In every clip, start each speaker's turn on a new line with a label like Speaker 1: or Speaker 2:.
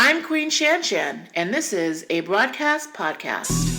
Speaker 1: I'm Queen Shanshan, and this is a broadcast podcast.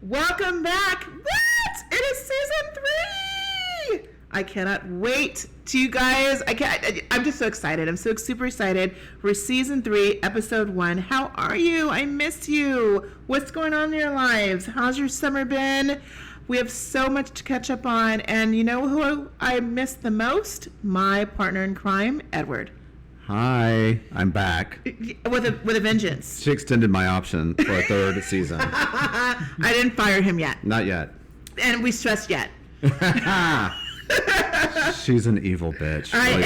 Speaker 1: Welcome back. What? It is season 3. I cannot wait to you guys. I'm just so excited. I'm so super excited for season 3, episode 1. How are you? I miss you. What's going on in your lives? How's your summer been? We have so much to catch up on. And you know who I miss the most? My partner in crime, Edward.
Speaker 2: Hi, I'm back.
Speaker 1: With a vengeance.
Speaker 2: She extended my option for a 3rd season.
Speaker 1: I didn't fire him yet.
Speaker 2: Not yet.
Speaker 1: And we stressed yet.
Speaker 2: She's an evil bitch.
Speaker 1: I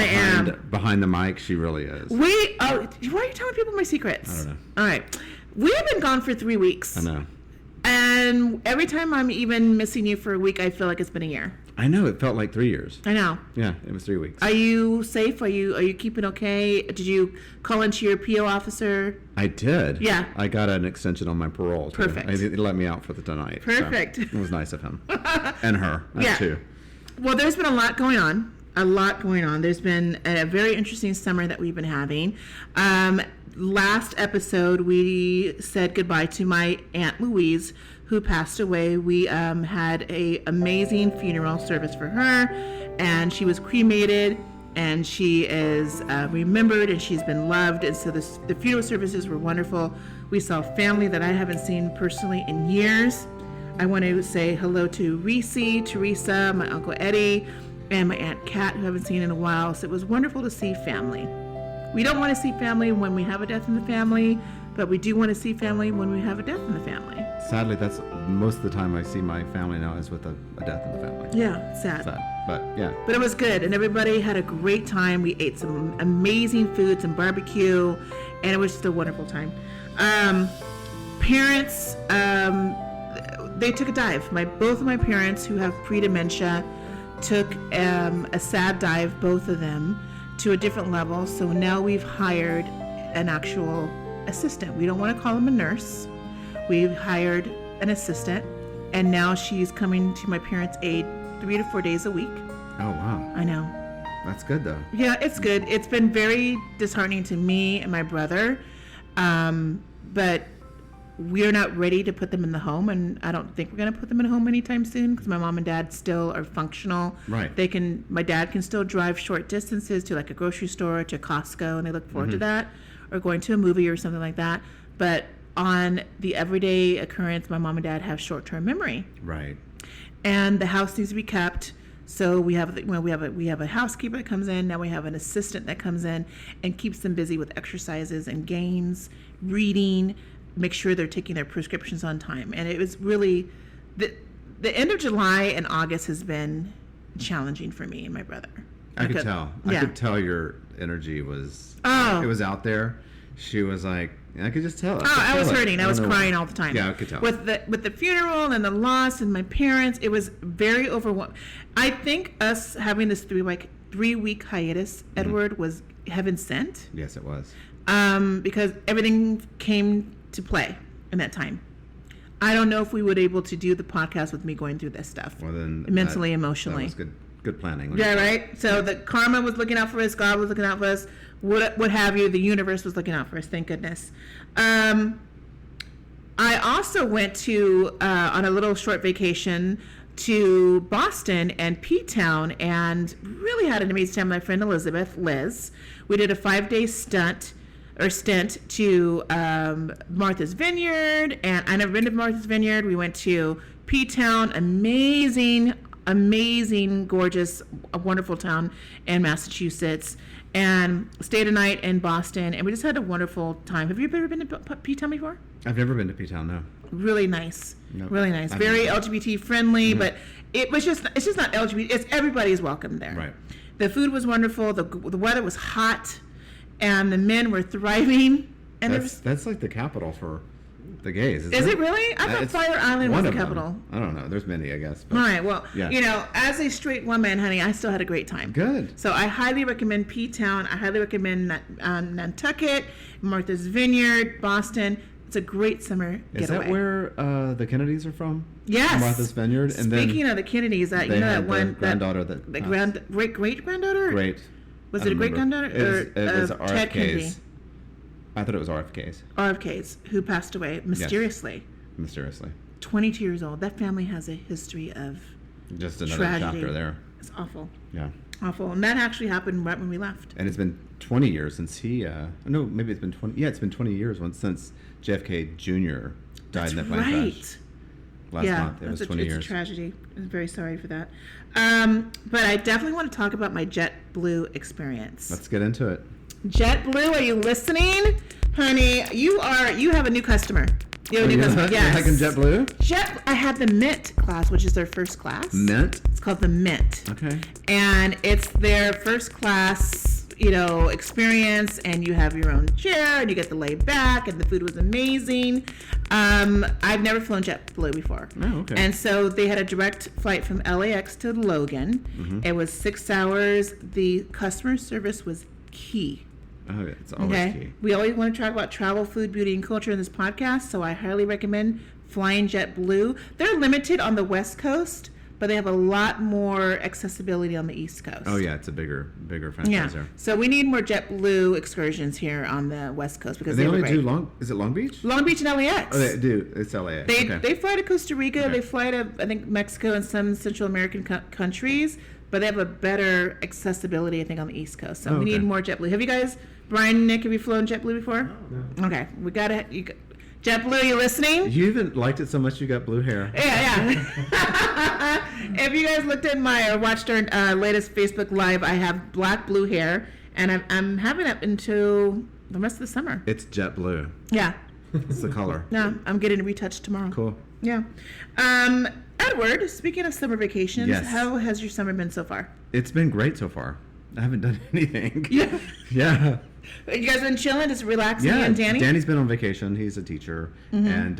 Speaker 1: am.
Speaker 2: Behind the mic, she really is.
Speaker 1: Why are you telling people my secrets?
Speaker 2: I don't know.
Speaker 1: All right. We have been gone for 3 weeks.
Speaker 2: I know.
Speaker 1: And every time I'm even missing you for a week, I feel like it's been a year.
Speaker 2: I know. It felt like 3 years.
Speaker 1: I know.
Speaker 2: Yeah, it was 3 weeks.
Speaker 1: Are you safe? Are you keeping okay? Did you call into your PO officer?
Speaker 2: I did.
Speaker 1: Yeah.
Speaker 2: I got an extension on my parole. Too.
Speaker 1: Perfect.
Speaker 2: He let me out for the tonight.
Speaker 1: Perfect.
Speaker 2: So it was nice of him. And her.
Speaker 1: Yeah.
Speaker 2: Too.
Speaker 1: Well, there's been a lot going on. There's been a very interesting summer that we've been having. Last episode, we said goodbye to my Aunt Louise, who passed away. We had a amazing funeral service for her, and she was cremated, and she is remembered, and she's been loved. And so the funeral services were wonderful. We saw family that I haven't seen personally in years. I want to say hello to Reese, Teresa, my Uncle Eddie, and my Aunt Kat, who I haven't seen in a while. So it was wonderful to see family. We don't want to see family when we have a death in the family, but we do want to see family when we have a death in the family.
Speaker 2: Sadly, that's most of the time I see my family now is with a death in the family.
Speaker 1: Yeah, sad.
Speaker 2: But yeah.
Speaker 1: But it was good, and everybody had a great time. We ate some amazing food, some barbecue, and it was just a wonderful time. Parents, they took a dive. Both of my parents, who have pre-dementia, took a sad dive, both of them, to a different level. So now we've hired an actual assistant. We don't want to call him a nurse. We've hired an assistant, and now she's coming to my parents' aid 3 to 4 days a week.
Speaker 2: Oh, wow.
Speaker 1: I know.
Speaker 2: That's good, though.
Speaker 1: Yeah, it's good. It's been very disheartening to me and my brother, but we're not ready to put them in the home, and I don't think we're going to put them in a home anytime soon because my mom and dad still are functional.
Speaker 2: Right.
Speaker 1: My dad can still drive short distances to like a grocery store, to Costco, and they look forward to that, or going to a movie or something like that. But on the everyday occurrence, my mom and dad have short-term memory.
Speaker 2: Right.
Speaker 1: And the house needs to be kept. So we have a housekeeper that comes in. Now we have an assistant that comes in and keeps them busy with exercises and games, reading, make sure they're taking their prescriptions on time. And it was really the end of July and August has been challenging for me and my brother.
Speaker 2: I could tell.
Speaker 1: Yeah.
Speaker 2: I could tell your energy was.
Speaker 1: Oh.
Speaker 2: It was out there. She was like, I could just tell.
Speaker 1: I was hurting. I was crying all the time.
Speaker 2: Yeah, I could tell.
Speaker 1: With the funeral and the loss and my parents, it was very overwhelming. I think us having this 3-week hiatus, Edward, was heaven sent.
Speaker 2: Yes, it was.
Speaker 1: Because everything came to play in that time. I don't know if we would be able to do the podcast with me going through this stuff.
Speaker 2: Well, then
Speaker 1: mentally, emotionally.
Speaker 2: That was good planning.
Speaker 1: Yeah, right? So the karma was looking out for us, God was looking out for us, what have you, the universe was looking out for us, thank goodness. I also went to, on a little short vacation to Boston and P-Town and really had an amazing time with my friend Elizabeth, Liz. We did a 5-day stint to Martha's Vineyard, and I never been to Martha's Vineyard. We went to P-Town, amazing, gorgeous, a wonderful town in Massachusetts, and stayed a night in Boston, and we just had a wonderful time. Have you ever been to P-Town before?
Speaker 2: I've never been to P-Town, no.
Speaker 1: Really nice.
Speaker 2: Nope.
Speaker 1: Really nice. Very LGBT friendly, but it's just not LGBT. It's everybody's welcome there.
Speaker 2: Right.
Speaker 1: The food was wonderful. The weather was hot, and the men were thriving. And
Speaker 2: that's like the capital for the gays,
Speaker 1: is it really? I thought Fire Island was the capital.
Speaker 2: I don't know. There's many, I guess. But,
Speaker 1: all right. Well, as a straight woman, honey, I still had a great time.
Speaker 2: Good.
Speaker 1: So I highly recommend P-Town. I highly recommend Nantucket, Martha's Vineyard, Boston. It's a great summer getaway.
Speaker 2: Is that where the Kennedys are from?
Speaker 1: Yes.
Speaker 2: Martha's Vineyard. And
Speaker 1: Speaking of the Kennedys, you know that one
Speaker 2: granddaughter
Speaker 1: great granddaughter.
Speaker 2: Great.
Speaker 1: Was it a great granddaughter?
Speaker 2: It was
Speaker 1: Ted Kennedy.
Speaker 2: I thought it was RFK's.
Speaker 1: RFK's, who passed away mysteriously.
Speaker 2: Yes. Mysteriously. 22
Speaker 1: years old. That family has a history of
Speaker 2: just another
Speaker 1: tragedy.
Speaker 2: chapter there.
Speaker 1: It's awful.
Speaker 2: Yeah.
Speaker 1: Awful. And that actually happened right when we left.
Speaker 2: And it's been 20 years since he, no, maybe it's been 20. Yeah, it's been 20 years since JFK Jr. died in that plane crash. Last month. It was 20 years.
Speaker 1: It's a tragedy. I'm very sorry for that. But I definitely want to talk about my JetBlue experience.
Speaker 2: Let's get into it.
Speaker 1: JetBlue, are you listening? Honey, you have a new customer. You have a new customer.
Speaker 2: Yes. Like in JetBlue?
Speaker 1: I had the Mint class, which is their first class.
Speaker 2: Mint?
Speaker 1: It's called the Mint.
Speaker 2: Okay.
Speaker 1: And it's their first class, experience, and you have your own chair, and you get to lay back, and the food was amazing. I've never flown JetBlue before.
Speaker 2: Oh, okay.
Speaker 1: And so they had a direct flight from LAX to Logan. Mm-hmm. It was 6 hours. The customer service was key.
Speaker 2: Oh, yeah, it's always key.
Speaker 1: We always want to talk about travel, food, beauty, and culture in this podcast, so I highly recommend flying JetBlue. They're limited on the West Coast, but they have a lot more accessibility on the East Coast.
Speaker 2: Oh, yeah, it's a bigger franchise there.
Speaker 1: So we need more JetBlue excursions here on the West Coast because
Speaker 2: they only do is it Long Beach?
Speaker 1: Long Beach and LAX.
Speaker 2: Oh, they do. It's LAX.
Speaker 1: They fly to Costa Rica. Okay. They fly to, I think, Mexico and some Central American countries, but they have a better accessibility, I think, on the East Coast. So we need more JetBlue. Have you guys, Brian and Nick, have you flown JetBlue before?
Speaker 2: No.
Speaker 1: Okay. We got to... JetBlue, you listening?
Speaker 2: You even liked it so much you got blue hair.
Speaker 1: Yeah. If you guys looked at or watched our latest Facebook Live, I have blue hair, and I'm having it until the rest of the summer.
Speaker 2: It's JetBlue.
Speaker 1: Yeah.
Speaker 2: It's the color.
Speaker 1: No, I'm getting it retouched tomorrow.
Speaker 2: Cool.
Speaker 1: Yeah. Edward, speaking of summer vacations, how has your summer been so far?
Speaker 2: It's been great so far. I haven't done anything.
Speaker 1: Yeah.
Speaker 2: Yeah.
Speaker 1: You guys been chilling, just relaxing, and Danny?
Speaker 2: Danny's been on vacation. He's a teacher, and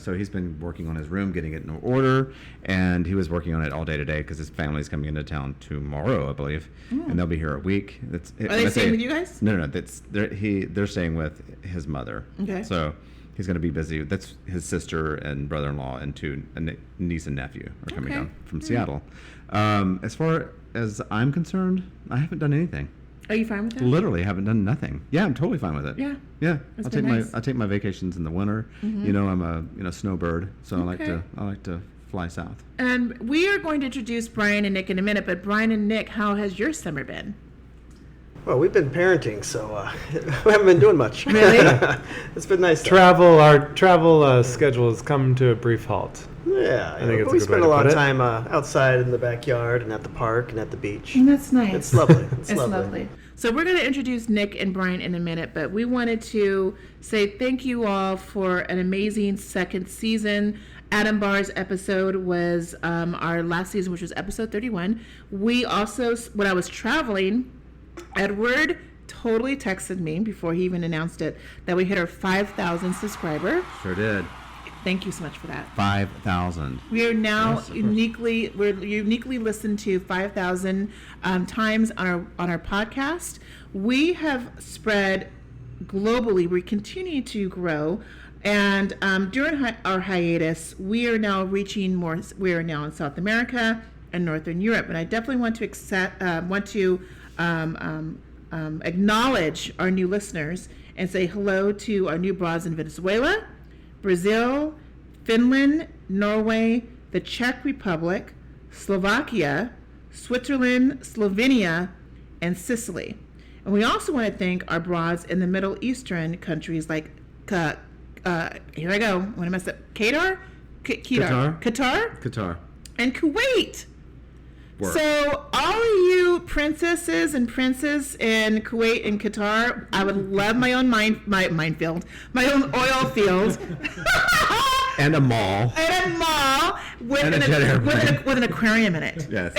Speaker 2: so he's been working on his room, getting it in order, and he was working on it all day today because his family's coming into town tomorrow, I believe, and they'll be here a week.
Speaker 1: Are they staying with you guys?
Speaker 2: No. They're staying with his mother.
Speaker 1: Okay.
Speaker 2: So he's going to be busy. That's his sister and brother-in-law and a niece and nephew are coming down from Seattle. As far as I'm concerned, I haven't done anything.
Speaker 1: Are you fine with that?
Speaker 2: Literally haven't done nothing. Yeah, I'm totally fine with it.
Speaker 1: Yeah.
Speaker 2: Yeah.
Speaker 1: Nice.
Speaker 2: I take my vacations in the winter. I'm a snowbird, so I like to fly south.
Speaker 1: And we are going to introduce Brian and Nick in a minute, but Brian and Nick, how has your summer been?
Speaker 3: Well, we've been parenting, so we haven't been doing much.
Speaker 1: Really?
Speaker 3: It's been nice.
Speaker 4: Our travel schedule has come to a brief halt.
Speaker 3: Yeah,
Speaker 4: I think it's
Speaker 3: we
Speaker 4: a good
Speaker 3: spend
Speaker 4: way
Speaker 3: a
Speaker 4: to
Speaker 3: lot
Speaker 4: put
Speaker 3: of
Speaker 4: it.
Speaker 3: time outside in the backyard and at the park and at the beach.
Speaker 1: And that's nice.
Speaker 3: It's lovely.
Speaker 1: It's lovely. So we're going to introduce Nick and Brian in a minute, but we wanted to say thank you all for an amazing second season. Adam Barr's episode was our last season, which was episode 31. We also, when I was traveling, Edward totally texted me before he even announced it that we hit our 5,000 subscriber.
Speaker 2: Sure did.
Speaker 1: Thank you so much for that.
Speaker 2: 5,000.
Speaker 1: We are now uniquely listened to 5,000 times on our podcast. We have spread globally. We continue to grow, and during our hiatus, we are now reaching more. We are now in South America and Northern Europe, and I definitely want to acknowledge our new listeners and say hello to our new broads in Venezuela, Brazil, Finland, Norway, the Czech Republic, Slovakia, Switzerland, Slovenia, and Sicily. And we also want to thank our broads in the Middle Eastern countries like, here I go, I'm going to mess up, Qatar, and Kuwait.
Speaker 2: Work.
Speaker 1: So all you princesses and princes in Kuwait and Qatar, I would love my own minefield, my own oil field.
Speaker 2: And a mall.
Speaker 1: And a mall with
Speaker 2: And
Speaker 1: an aquarium in it.
Speaker 2: Yes.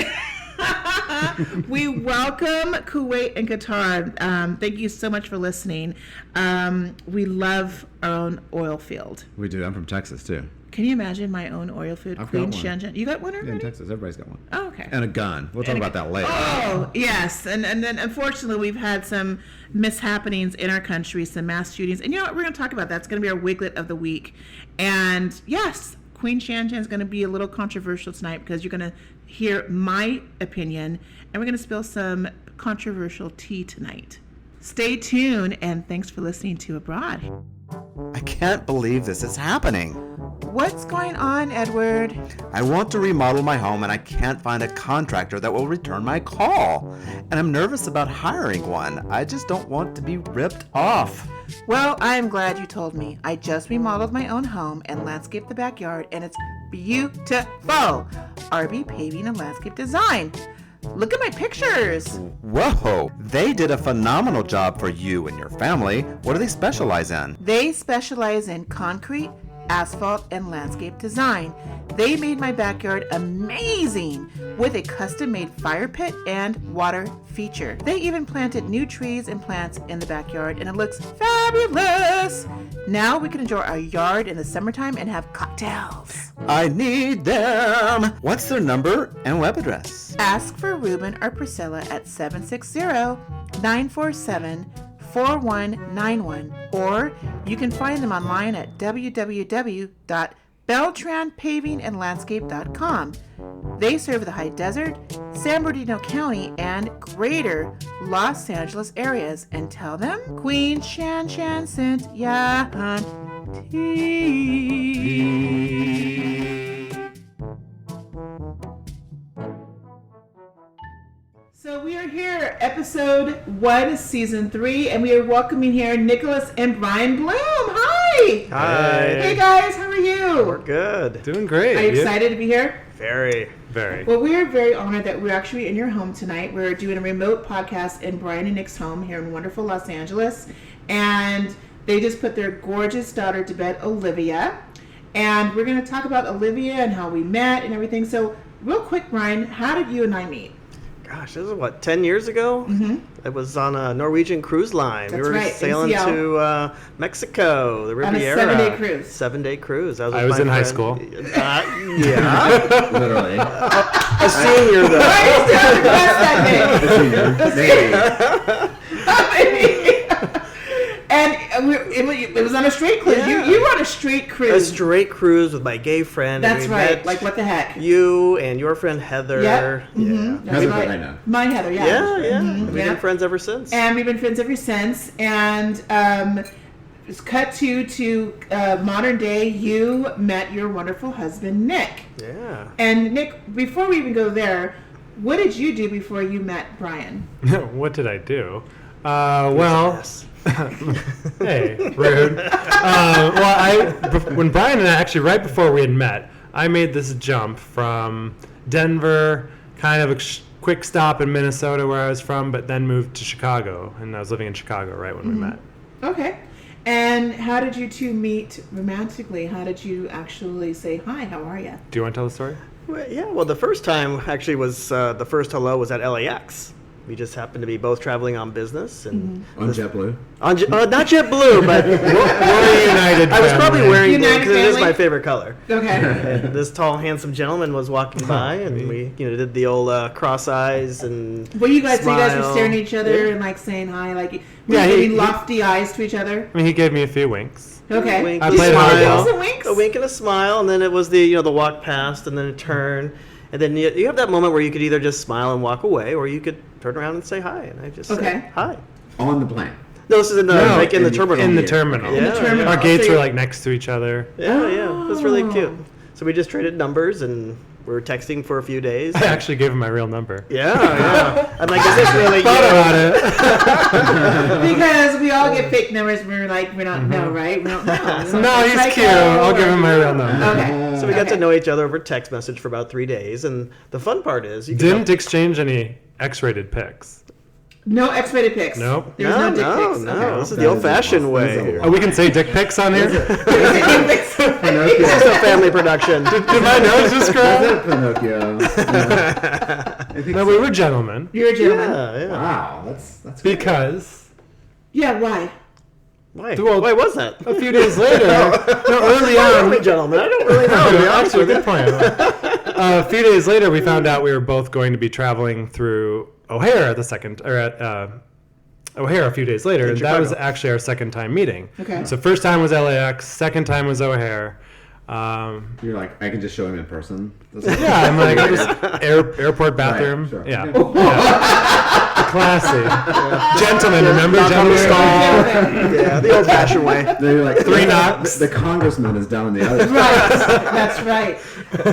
Speaker 1: We welcome Kuwait and Qatar. Thank you so much for listening. We love our own oil field.
Speaker 2: We do. I'm from Texas, too.
Speaker 1: Can you imagine my own oil field?
Speaker 2: I've
Speaker 1: Queen
Speaker 2: got one.
Speaker 1: Shanshan. You got one already?
Speaker 2: Yeah, in Texas. Everybody's got one.
Speaker 1: Oh, okay.
Speaker 2: And a gun. We'll talk about that later.
Speaker 1: Oh, yes. And then, unfortunately, we've had some mishappenings in our country, some mass shootings. And you know what? We're going to talk about that. It's going to be our Wiglet of the week. And, yes, Queen Shanshan is going to be a little controversial tonight because you're going to hear my opinion. And we're going to spill some controversial tea tonight. Stay tuned, and thanks for listening to Abroad.
Speaker 5: I can't believe this is happening.
Speaker 1: What's going on, Edward?
Speaker 5: I want to remodel my home and I can't find a contractor that will return my call. And I'm nervous about hiring one. I just don't want to be ripped off.
Speaker 1: Well, I am glad you told me. I just remodeled my own home and landscaped the backyard, and it's beautiful. RB Paving and Landscape Design. Look at my pictures.
Speaker 5: Whoa, they did a phenomenal job for you and your family. What do they specialize in?
Speaker 1: They specialize in concrete, asphalt, and landscape design. They made my backyard amazing with a custom-made fire pit and water feature. They even planted new trees and plants in the backyard, and it looks fabulous. Now we can enjoy our yard in the summertime and have cocktails.
Speaker 5: I need them. What's their number and web address?
Speaker 1: Ask for Ruben or Priscilla at 760-947-4191, or you can find them online at www.beltranpavingandlandscape.com. They serve the High Desert, San Bernardino County, and greater Los Angeles areas. And tell them Queen Shanshan sent ya Hunteeeee. So we are here, episode 1, season 3, and we are welcoming here Nicholas and Brian Bloom. Hi!
Speaker 3: Hi.
Speaker 1: Hey guys, how are you?
Speaker 3: We're good.
Speaker 4: Doing great.
Speaker 1: Are you excited to be here?
Speaker 3: Very.
Speaker 4: Very.
Speaker 1: Well, we are very honored that we're actually in your home tonight. We're doing a remote podcast in Brian and Nick's home here in wonderful Los Angeles, and they just put their gorgeous daughter to bed, Olivia, and we're going to talk about Olivia and how we met and everything. So real quick, Brian, how did you and I meet?
Speaker 3: Gosh, this is what, 10 years ago?
Speaker 1: Mm-hmm.
Speaker 3: It was on a Norwegian cruise line.
Speaker 1: That's
Speaker 3: we were
Speaker 1: right,
Speaker 3: sailing
Speaker 1: NCL.
Speaker 3: to Mexico, the
Speaker 1: On a
Speaker 3: Riviera.
Speaker 1: 7-day cruise.
Speaker 3: 7-day cruise.
Speaker 4: I
Speaker 3: with
Speaker 4: was
Speaker 3: my
Speaker 4: in high
Speaker 3: friend.
Speaker 4: school.
Speaker 3: Yeah.
Speaker 2: Literally.
Speaker 3: A senior, though.
Speaker 1: I used to have the class that day.
Speaker 2: Maybe.
Speaker 1: And it was on a straight cruise.
Speaker 3: Yeah.
Speaker 1: You were on a straight
Speaker 3: A
Speaker 1: cruise.
Speaker 3: straight cruise with my gay friend. and
Speaker 1: That's
Speaker 3: we
Speaker 1: right.
Speaker 3: met
Speaker 1: Like, what the heck?
Speaker 3: You and your friend Heather.
Speaker 1: Yep.
Speaker 3: Yeah.
Speaker 1: Mhm. That's
Speaker 2: Heather's
Speaker 1: right.
Speaker 2: right now.
Speaker 1: Mine, Heather, yeah.
Speaker 3: Yeah, yeah.
Speaker 1: Mhm.
Speaker 3: We've
Speaker 1: Yeah.
Speaker 3: been friends ever since.
Speaker 1: And we've been friends ever since. And it's cut to modern day. You met your wonderful husband, Nick.
Speaker 3: Yeah.
Speaker 1: And Nick, before we even go there, what did you do before you met Brian?
Speaker 4: What did I do? Well,
Speaker 3: Yes.
Speaker 4: hey, rude. When Brian and I, actually right before we had met, I made this jump from Denver, kind of a quick stop in Minnesota where I was from, but then moved to Chicago, and I was living in Chicago right when we met.
Speaker 1: Okay. And how did you two meet romantically? How did you actually say, hi, how are you?
Speaker 4: Do you want to tell the story?
Speaker 3: Well, yeah, well, the first time actually was the first hello was at LAX. We just happened to be both traveling on business and
Speaker 2: On JetBlue.
Speaker 3: on not JetBlue, but
Speaker 4: We're a United
Speaker 3: I was probably
Speaker 4: family.
Speaker 3: wearing blue
Speaker 1: United
Speaker 3: because it is
Speaker 1: family?
Speaker 3: my favorite color.
Speaker 1: Okay.
Speaker 3: And this tall, handsome gentleman was walking by, and we did the old cross eyes and
Speaker 1: Well, you guys were
Speaker 3: smile.
Speaker 1: staring at each other
Speaker 3: Yeah.
Speaker 1: and like saying hi, like
Speaker 4: Yeah,
Speaker 1: giving
Speaker 4: he-
Speaker 1: lofty eyes to each other.
Speaker 4: I mean, he gave me a few winks.
Speaker 1: Okay.
Speaker 3: Wink,
Speaker 4: I
Speaker 3: a
Speaker 4: played
Speaker 3: smile,
Speaker 4: hardball.
Speaker 1: Winks and winks?
Speaker 3: a wink and a smile, and then it was the the walk past and then a turn. And then you have that moment where you could either just smile and walk away, or you could turn around and say hi. And I just
Speaker 1: Okay.
Speaker 3: said hi.
Speaker 2: On the plane.
Speaker 3: No, this is in the
Speaker 4: No,
Speaker 3: like in the
Speaker 2: in the-
Speaker 3: terminal.
Speaker 4: In the
Speaker 2: Yeah.
Speaker 4: terminal.
Speaker 3: In the
Speaker 1: terminal.
Speaker 4: Our gates
Speaker 1: So
Speaker 4: were
Speaker 1: you-
Speaker 4: like next to each other.
Speaker 3: Yeah, yeah, it was really
Speaker 1: Oh.
Speaker 3: cute. So we just traded numbers and we were texting for a few days.
Speaker 4: I actually gave him my real number.
Speaker 3: Yeah, yeah. I'm like, is this really
Speaker 4: Thought
Speaker 3: you?
Speaker 4: about it.
Speaker 1: Because we all get fake numbers and we're like, we don't know, right? We don't know.
Speaker 4: So, no, he's cute. I'll give him my real number.
Speaker 1: Okay.
Speaker 3: So we got to
Speaker 1: Okay.
Speaker 3: know each other over text message for about 3 days, and the fun part is you
Speaker 4: Didn't exchange any X-rated pics.
Speaker 1: No X-rated pics.
Speaker 4: Nope.
Speaker 1: There's no dick pics.
Speaker 3: No.
Speaker 1: Okay.
Speaker 3: This is the old-fashioned way.
Speaker 4: Oh, we can say dick pics on here?
Speaker 3: This is a family production.
Speaker 4: Did my nose just grow?
Speaker 2: Pinocchio. Yeah. I think
Speaker 4: No,
Speaker 2: so.
Speaker 4: we were gentlemen.
Speaker 1: You're a gentleman.
Speaker 3: Yeah.
Speaker 2: Wow, that's great.
Speaker 4: Because
Speaker 1: Yeah, why?
Speaker 3: Why?
Speaker 4: Well,
Speaker 3: Why was that?
Speaker 4: a few days later, early on,
Speaker 3: Gentlemen, I don't really know. To be honest
Speaker 4: actually,
Speaker 3: with you.
Speaker 4: good point. A few days later, we found out we were both going to be traveling through O'Hare at O'Hare a few days later,
Speaker 3: In
Speaker 4: and that was
Speaker 3: Chicago.
Speaker 4: actually our second time meeting.
Speaker 1: Okay.
Speaker 4: So first time was LAX, second time was O'Hare.
Speaker 2: You're like, I can just show him in person.
Speaker 4: Yeah, I'm like, I just airport bathroom.
Speaker 2: sure.
Speaker 4: Yeah.
Speaker 2: Okay.
Speaker 4: Yeah. Classy. Gentlemen, remember
Speaker 3: Knock on the
Speaker 4: gentlemen?
Speaker 3: Yeah, the old-fashioned way.
Speaker 2: They're like,
Speaker 4: Three knocks.
Speaker 2: The congressman is down in the other
Speaker 1: Right. That's right.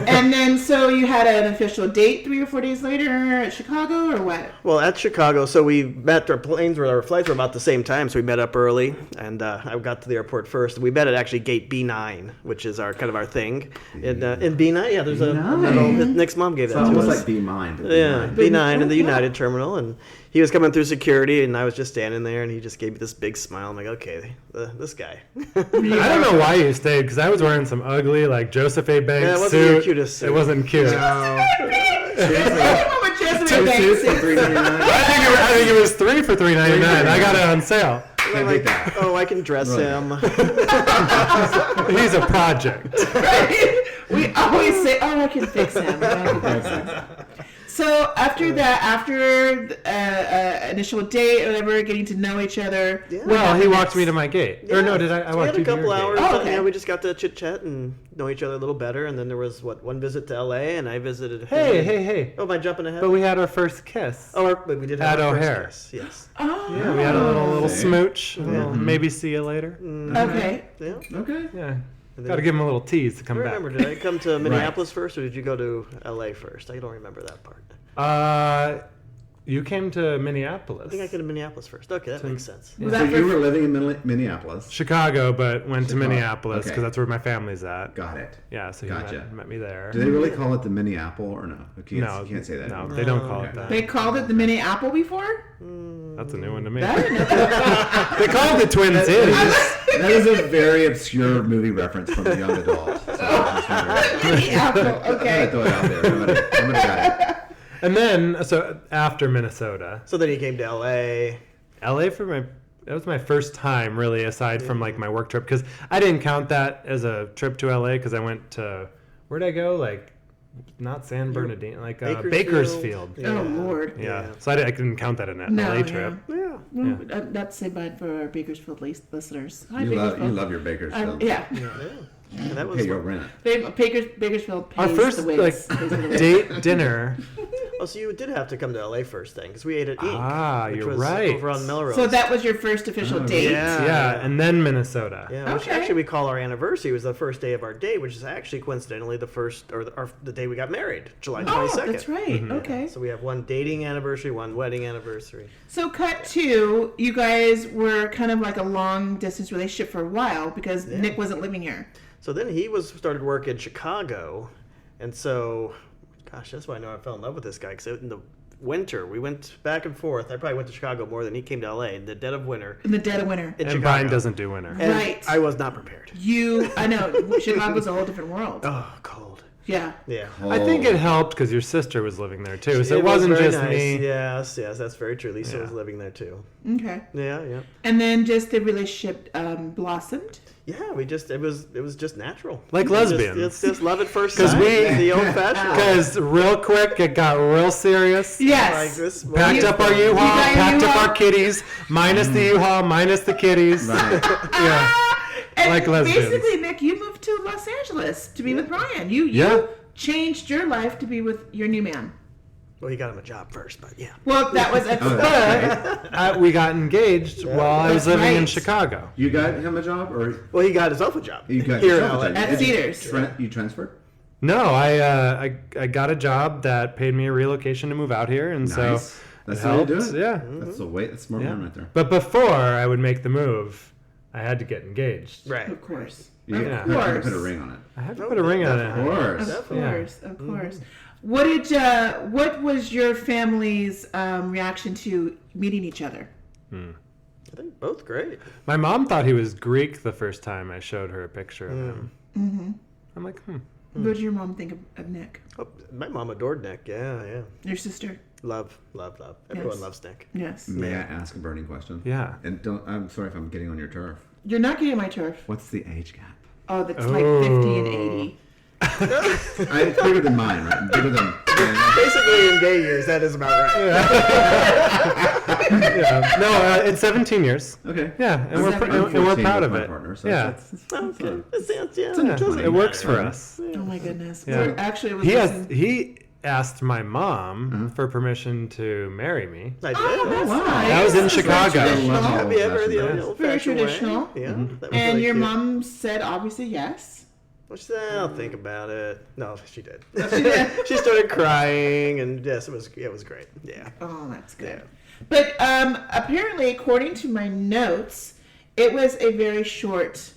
Speaker 1: And then, so you had an official date 3 or 4 days later at Chicago, or what?
Speaker 3: Well, at Chicago, so we met. Our flights were about the same time, so we met up early, and I got to the airport first. We met at actually gate B9, which is our thing. In B9, yeah, there's a little. Nick's mom gave that
Speaker 2: It's
Speaker 3: to
Speaker 2: almost
Speaker 3: us.
Speaker 2: like Be Mind.
Speaker 3: Yeah, B9 in the
Speaker 1: Yeah.
Speaker 3: United terminal, and he was coming through security, and I was just standing there, and he just gave me this big smile. I'm like, okay, this guy.
Speaker 4: I don't know why you stayed, because I was wearing some ugly, like, Joseph A. Banks
Speaker 3: Yeah, it wasn't
Speaker 4: suit.
Speaker 3: your cutest suit.
Speaker 4: It wasn't cute.
Speaker 1: Everyone with Jasmine
Speaker 2: Two
Speaker 1: Banks.
Speaker 2: suits for $3.99.
Speaker 4: I think it was 3 for $3.99. I got it on sale.
Speaker 3: And I'm like, oh, I can dress him.
Speaker 4: He's a project.
Speaker 1: We always say, "Oh, I can fix him." I can fix him. So after that, after initial date or whatever, getting to know each other.
Speaker 3: Yeah.
Speaker 1: what
Speaker 4: Well, he
Speaker 1: happened
Speaker 4: walked
Speaker 1: next?
Speaker 4: me to my gate.
Speaker 3: Yeah.
Speaker 4: Or no, did I? I
Speaker 3: We
Speaker 4: walked
Speaker 3: had a
Speaker 4: you to
Speaker 3: couple
Speaker 4: your
Speaker 3: hours.
Speaker 4: gate.
Speaker 1: Oh,
Speaker 3: But,
Speaker 1: okay.
Speaker 3: yeah, we just got to chit chat and know each other a little better. And then there was one visit to LA, and I visited.
Speaker 4: Hey.
Speaker 3: Oh, am I jumping ahead?
Speaker 4: But we had our first kiss.
Speaker 3: Oh, but we did have
Speaker 4: At
Speaker 3: our
Speaker 4: O'Hare.
Speaker 3: first kiss. Yes.
Speaker 1: Oh.
Speaker 4: Yeah, we had a little
Speaker 2: Okay.
Speaker 4: smooch. A little maybe see you later.
Speaker 1: Okay.
Speaker 3: Yeah.
Speaker 2: Okay.
Speaker 4: Yeah. Got to give him a little tease to
Speaker 3: I
Speaker 4: come
Speaker 3: don't
Speaker 4: back.
Speaker 3: remember. Did I come to Minneapolis first, or did you go to LA first? I don't remember that part.
Speaker 4: You came to Minneapolis.
Speaker 3: I think I came to Minneapolis first. Okay, that makes sense.
Speaker 1: Was
Speaker 2: So
Speaker 1: that
Speaker 2: you
Speaker 1: for-
Speaker 2: were living in Minneapolis.
Speaker 4: Chicago, but went to
Speaker 2: Chicago.
Speaker 4: Minneapolis because
Speaker 2: Okay.
Speaker 4: that's where my family's at.
Speaker 2: Got it.
Speaker 4: Yeah, so he
Speaker 2: Gotcha.
Speaker 4: met me there.
Speaker 2: Do they really call it the Minneapple or no? You
Speaker 4: No,
Speaker 2: can't say that.
Speaker 4: No,
Speaker 2: anymore.
Speaker 4: they don't call it
Speaker 2: Okay.
Speaker 4: that.
Speaker 1: They called it the mini apple before?
Speaker 4: That's a new one to me.
Speaker 1: I didn't know that.
Speaker 4: They call it the Twin Cities.
Speaker 2: That is a very obscure movie reference from a young adult. So I just wanted
Speaker 1: Mini apple.
Speaker 2: to
Speaker 1: Okay.
Speaker 2: throw it out there. Somebody got it.
Speaker 4: And then, so after Minnesota,
Speaker 3: So then you came to LA.
Speaker 4: LA that was my first time really, aside from like my work trip, because I didn't count that as a trip to LA because I went to, where'd I go? Like, not San Bernardino, like Bakersfield.
Speaker 3: Yeah.
Speaker 1: Oh, Lord.
Speaker 4: Yeah. So I didn't count that in that
Speaker 1: No,
Speaker 4: LA
Speaker 1: yeah.
Speaker 4: trip.
Speaker 3: Yeah.
Speaker 1: Well, that's say bye for our Bakersfield listeners. Hi,
Speaker 2: You
Speaker 1: Bakersfield.
Speaker 2: love your Bakersfield.
Speaker 1: Yeah.
Speaker 3: And that was
Speaker 2: Pay your rent.
Speaker 1: Bakersfield pays
Speaker 4: Our first
Speaker 1: the wigs. Pays the wigs.
Speaker 4: date dinner.
Speaker 3: Oh, so you did have to come to LA first then, because we ate at Ink.
Speaker 4: Ah,
Speaker 3: which
Speaker 4: you're
Speaker 3: was
Speaker 4: right.
Speaker 3: Over on Melrose.
Speaker 1: So that was your first official date?
Speaker 3: yeah.
Speaker 4: Yeah, and then Minnesota.
Speaker 3: Yeah, which
Speaker 1: Okay.
Speaker 3: actually we call our anniversary was the first day of our date, which is actually coincidentally the first or the day we got married, July 22nd.
Speaker 1: Oh, that's right. Okay.
Speaker 3: So we have one dating anniversary, one wedding anniversary.
Speaker 1: So cut to, you guys were kind of like a long distance relationship for a while because Nick wasn't living here.
Speaker 3: So then he started work in Chicago, and so, gosh, that's why I know I fell in love with this guy. Because in the winter, we went back and forth. I probably went to Chicago more than he came to LA in the dead of winter.
Speaker 1: In the dead of winter.
Speaker 3: In
Speaker 4: And
Speaker 3: Chicago.
Speaker 4: Brian doesn't do winter.
Speaker 3: And
Speaker 1: Right.
Speaker 3: I was not prepared.
Speaker 1: I know, Chicago's a whole different world.
Speaker 3: Oh, cold.
Speaker 1: Yeah.
Speaker 3: Yeah.
Speaker 4: I think it helped because your sister was living there too, so it
Speaker 3: was
Speaker 4: wasn't
Speaker 3: very
Speaker 4: just
Speaker 3: nice.
Speaker 4: me.
Speaker 3: Yes, that's very true. Lisa
Speaker 4: Yeah.
Speaker 3: was living there too.
Speaker 1: Okay.
Speaker 3: Yeah.
Speaker 1: And then just the relationship blossomed.
Speaker 3: Yeah, it was just natural.
Speaker 4: Like lesbians.
Speaker 3: It's just love at first
Speaker 4: 'Cause
Speaker 3: sight.
Speaker 4: we-
Speaker 3: the old fashioned.
Speaker 4: Because real quick, it got real serious.
Speaker 1: Yes.
Speaker 3: Like this.
Speaker 4: Packed up our U-Haul,
Speaker 1: got your
Speaker 4: packed up
Speaker 1: U-Haul?
Speaker 4: our kitties, minus the U-Haul, minus the kitties.
Speaker 2: Right.
Speaker 4: Yeah.
Speaker 1: And
Speaker 4: Like lesbians.
Speaker 1: basically, Nick, you moved to Los Angeles to be with Brian. You
Speaker 4: Yeah.
Speaker 1: changed your life to be with your new man.
Speaker 3: Well, he got him a job first, but yeah.
Speaker 1: Well, that was
Speaker 2: Oh, that's right.
Speaker 4: We got engaged while I was
Speaker 1: That's
Speaker 4: living in
Speaker 1: right.
Speaker 4: Chicago.
Speaker 2: You got him a job, or
Speaker 3: Well, he got himself a job.
Speaker 2: you got
Speaker 3: here in
Speaker 2: yourself
Speaker 3: LA.
Speaker 2: a job?
Speaker 1: At
Speaker 2: Did you
Speaker 1: Cedars.
Speaker 2: You transferred?
Speaker 4: No, I got a job that paid me a relocation to move out here, and
Speaker 2: Nice.
Speaker 4: so
Speaker 2: That's
Speaker 4: it
Speaker 2: the way to do
Speaker 4: helped.
Speaker 2: it.
Speaker 4: Yeah.
Speaker 2: That's the way. That's smart
Speaker 4: Yeah.
Speaker 2: man right there.
Speaker 4: But before I would make the move, I had to get engaged.
Speaker 3: Right.
Speaker 1: Of course.
Speaker 2: You
Speaker 1: Of
Speaker 2: had
Speaker 1: course.
Speaker 2: to put a ring on it.
Speaker 4: I had to put a ring on
Speaker 2: Of
Speaker 4: it.
Speaker 2: course.
Speaker 1: Of course. Of course. What was your family's reaction to meeting each other?
Speaker 3: I think both great.
Speaker 4: My mom thought he was Greek the first time I showed her a picture of him.
Speaker 1: Mm-hmm.
Speaker 4: I'm like,
Speaker 1: What did your mom think of Nick?
Speaker 3: Oh, my mom adored Nick. Yeah.
Speaker 1: Your sister?
Speaker 3: Love. Everyone
Speaker 1: Yes.
Speaker 3: loves Nick.
Speaker 1: Yes.
Speaker 2: May I ask a burning question?
Speaker 4: Yeah.
Speaker 2: And I'm sorry if I'm getting on your turf.
Speaker 1: You're not getting my turf.
Speaker 2: What's the age gap?
Speaker 1: Oh, that's like 50 and 80.
Speaker 2: It's bigger than mine, right? Bigger than.
Speaker 3: Basically, in gay years, that is about right.
Speaker 4: Yeah. No, it's 17 years.
Speaker 2: Okay.
Speaker 4: Yeah, and
Speaker 1: I'm
Speaker 4: we're
Speaker 2: 14
Speaker 4: proud
Speaker 2: with
Speaker 4: of
Speaker 2: my
Speaker 4: it.
Speaker 2: Partner, so
Speaker 4: Yeah.
Speaker 3: Okay. It
Speaker 4: Yeah,
Speaker 3: doesn't
Speaker 4: it works
Speaker 3: matter.
Speaker 4: for us.
Speaker 1: Oh my goodness.
Speaker 4: Yeah.
Speaker 1: We're actually, was
Speaker 4: He asked my mom for permission to marry me.
Speaker 3: I did.
Speaker 1: Oh, that's nice.
Speaker 4: That was in
Speaker 1: That's very
Speaker 4: Chicago.
Speaker 1: traditional.
Speaker 3: Have you ever the
Speaker 2: Old-fashioned
Speaker 3: old
Speaker 1: Very
Speaker 3: fashioned
Speaker 1: traditional.
Speaker 3: way? Yeah. That was
Speaker 1: And
Speaker 3: really
Speaker 1: your
Speaker 3: cute.
Speaker 1: mom said obviously yes.
Speaker 3: Well, she said, I'll think about it. No, she did.
Speaker 1: She did?
Speaker 3: She started crying, and yes, it was great. Yeah.
Speaker 1: Oh, that's good.
Speaker 3: Yeah.
Speaker 1: But apparently, according to my notes, it was a very short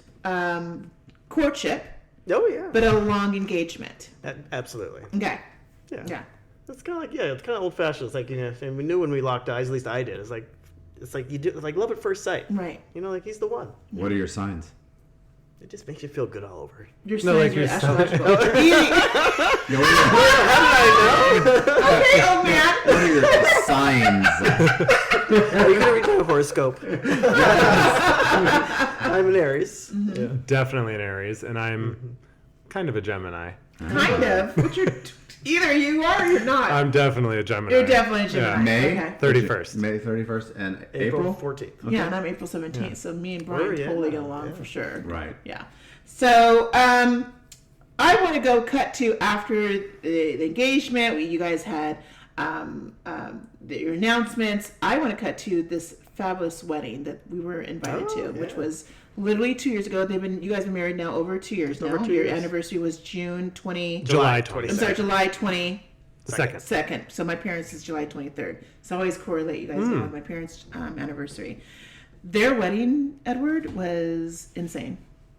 Speaker 1: courtship,
Speaker 3: Oh yeah.
Speaker 1: but a long engagement.
Speaker 3: Absolutely.
Speaker 1: Okay.
Speaker 3: Yeah.
Speaker 1: Yeah.
Speaker 3: It's kind of like it's kind of old fashioned. It's like and we knew when we locked eyes. At least I did. It's like you do. It's like love at first sight.
Speaker 1: Right.
Speaker 3: Like he's the one.
Speaker 2: What are your signs?
Speaker 3: It just makes you feel good all over.
Speaker 1: Your
Speaker 4: No, like
Speaker 1: signs
Speaker 4: your
Speaker 1: are
Speaker 4: sign-
Speaker 1: astrological. Easy. Okay, old man.
Speaker 2: What are your signs?
Speaker 3: Are you gonna read my horoscope? I'm an Aries. Yeah.
Speaker 4: Definitely an Aries, and I'm kind of a Gemini.
Speaker 1: Kind of. But you're either you are or you're not.
Speaker 4: I'm definitely a Gemini.
Speaker 1: You're definitely a Gemini.
Speaker 2: May
Speaker 1: Okay.
Speaker 4: 31st.
Speaker 2: May 31st and
Speaker 3: April
Speaker 2: April.
Speaker 3: 14th.
Speaker 1: Yeah, and I'm April 17th, so me and Brian
Speaker 3: Oh, yeah.
Speaker 1: totally get along
Speaker 3: Yeah.
Speaker 1: for sure.
Speaker 2: Right.
Speaker 1: Yeah. So I want to go cut to after the engagement. You guys had your announcements. I want to cut to this fabulous wedding that we were invited to, which
Speaker 3: yeah.
Speaker 1: was literally 2 years ago. You guys been married now over 2 years now.
Speaker 3: Over 2
Speaker 1: Your
Speaker 3: years.
Speaker 1: anniversary was June 20.
Speaker 4: July
Speaker 1: I'm
Speaker 4: 22nd.
Speaker 1: sorry, July 22nd.
Speaker 4: Second.
Speaker 1: So my parents is July 23rd. So I always correlate you guys with my parents' anniversary. Their wedding, Edward, was insane.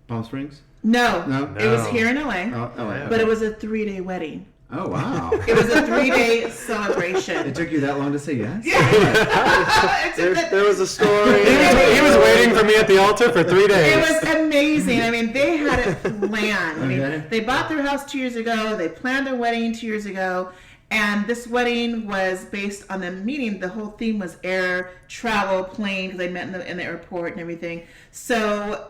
Speaker 2: Palm Springs?
Speaker 1: No,
Speaker 2: No?
Speaker 1: it was
Speaker 4: No.
Speaker 1: here in LA,
Speaker 2: Oh, LA.
Speaker 1: but it was a 3-day wedding.
Speaker 2: Oh, wow.
Speaker 1: It was a 3-day celebration.
Speaker 2: It took you that long to say yes?
Speaker 3: There was a story.
Speaker 4: He was waiting for me at the altar for 3 days.
Speaker 1: It was amazing. I mean, they had it planned. I mean,
Speaker 2: Okay.
Speaker 1: they bought their house 2 years ago. They planned their wedding 2 years ago. And this wedding was based on the meeting. The whole theme was air travel, plane, because they met in the airport and everything. So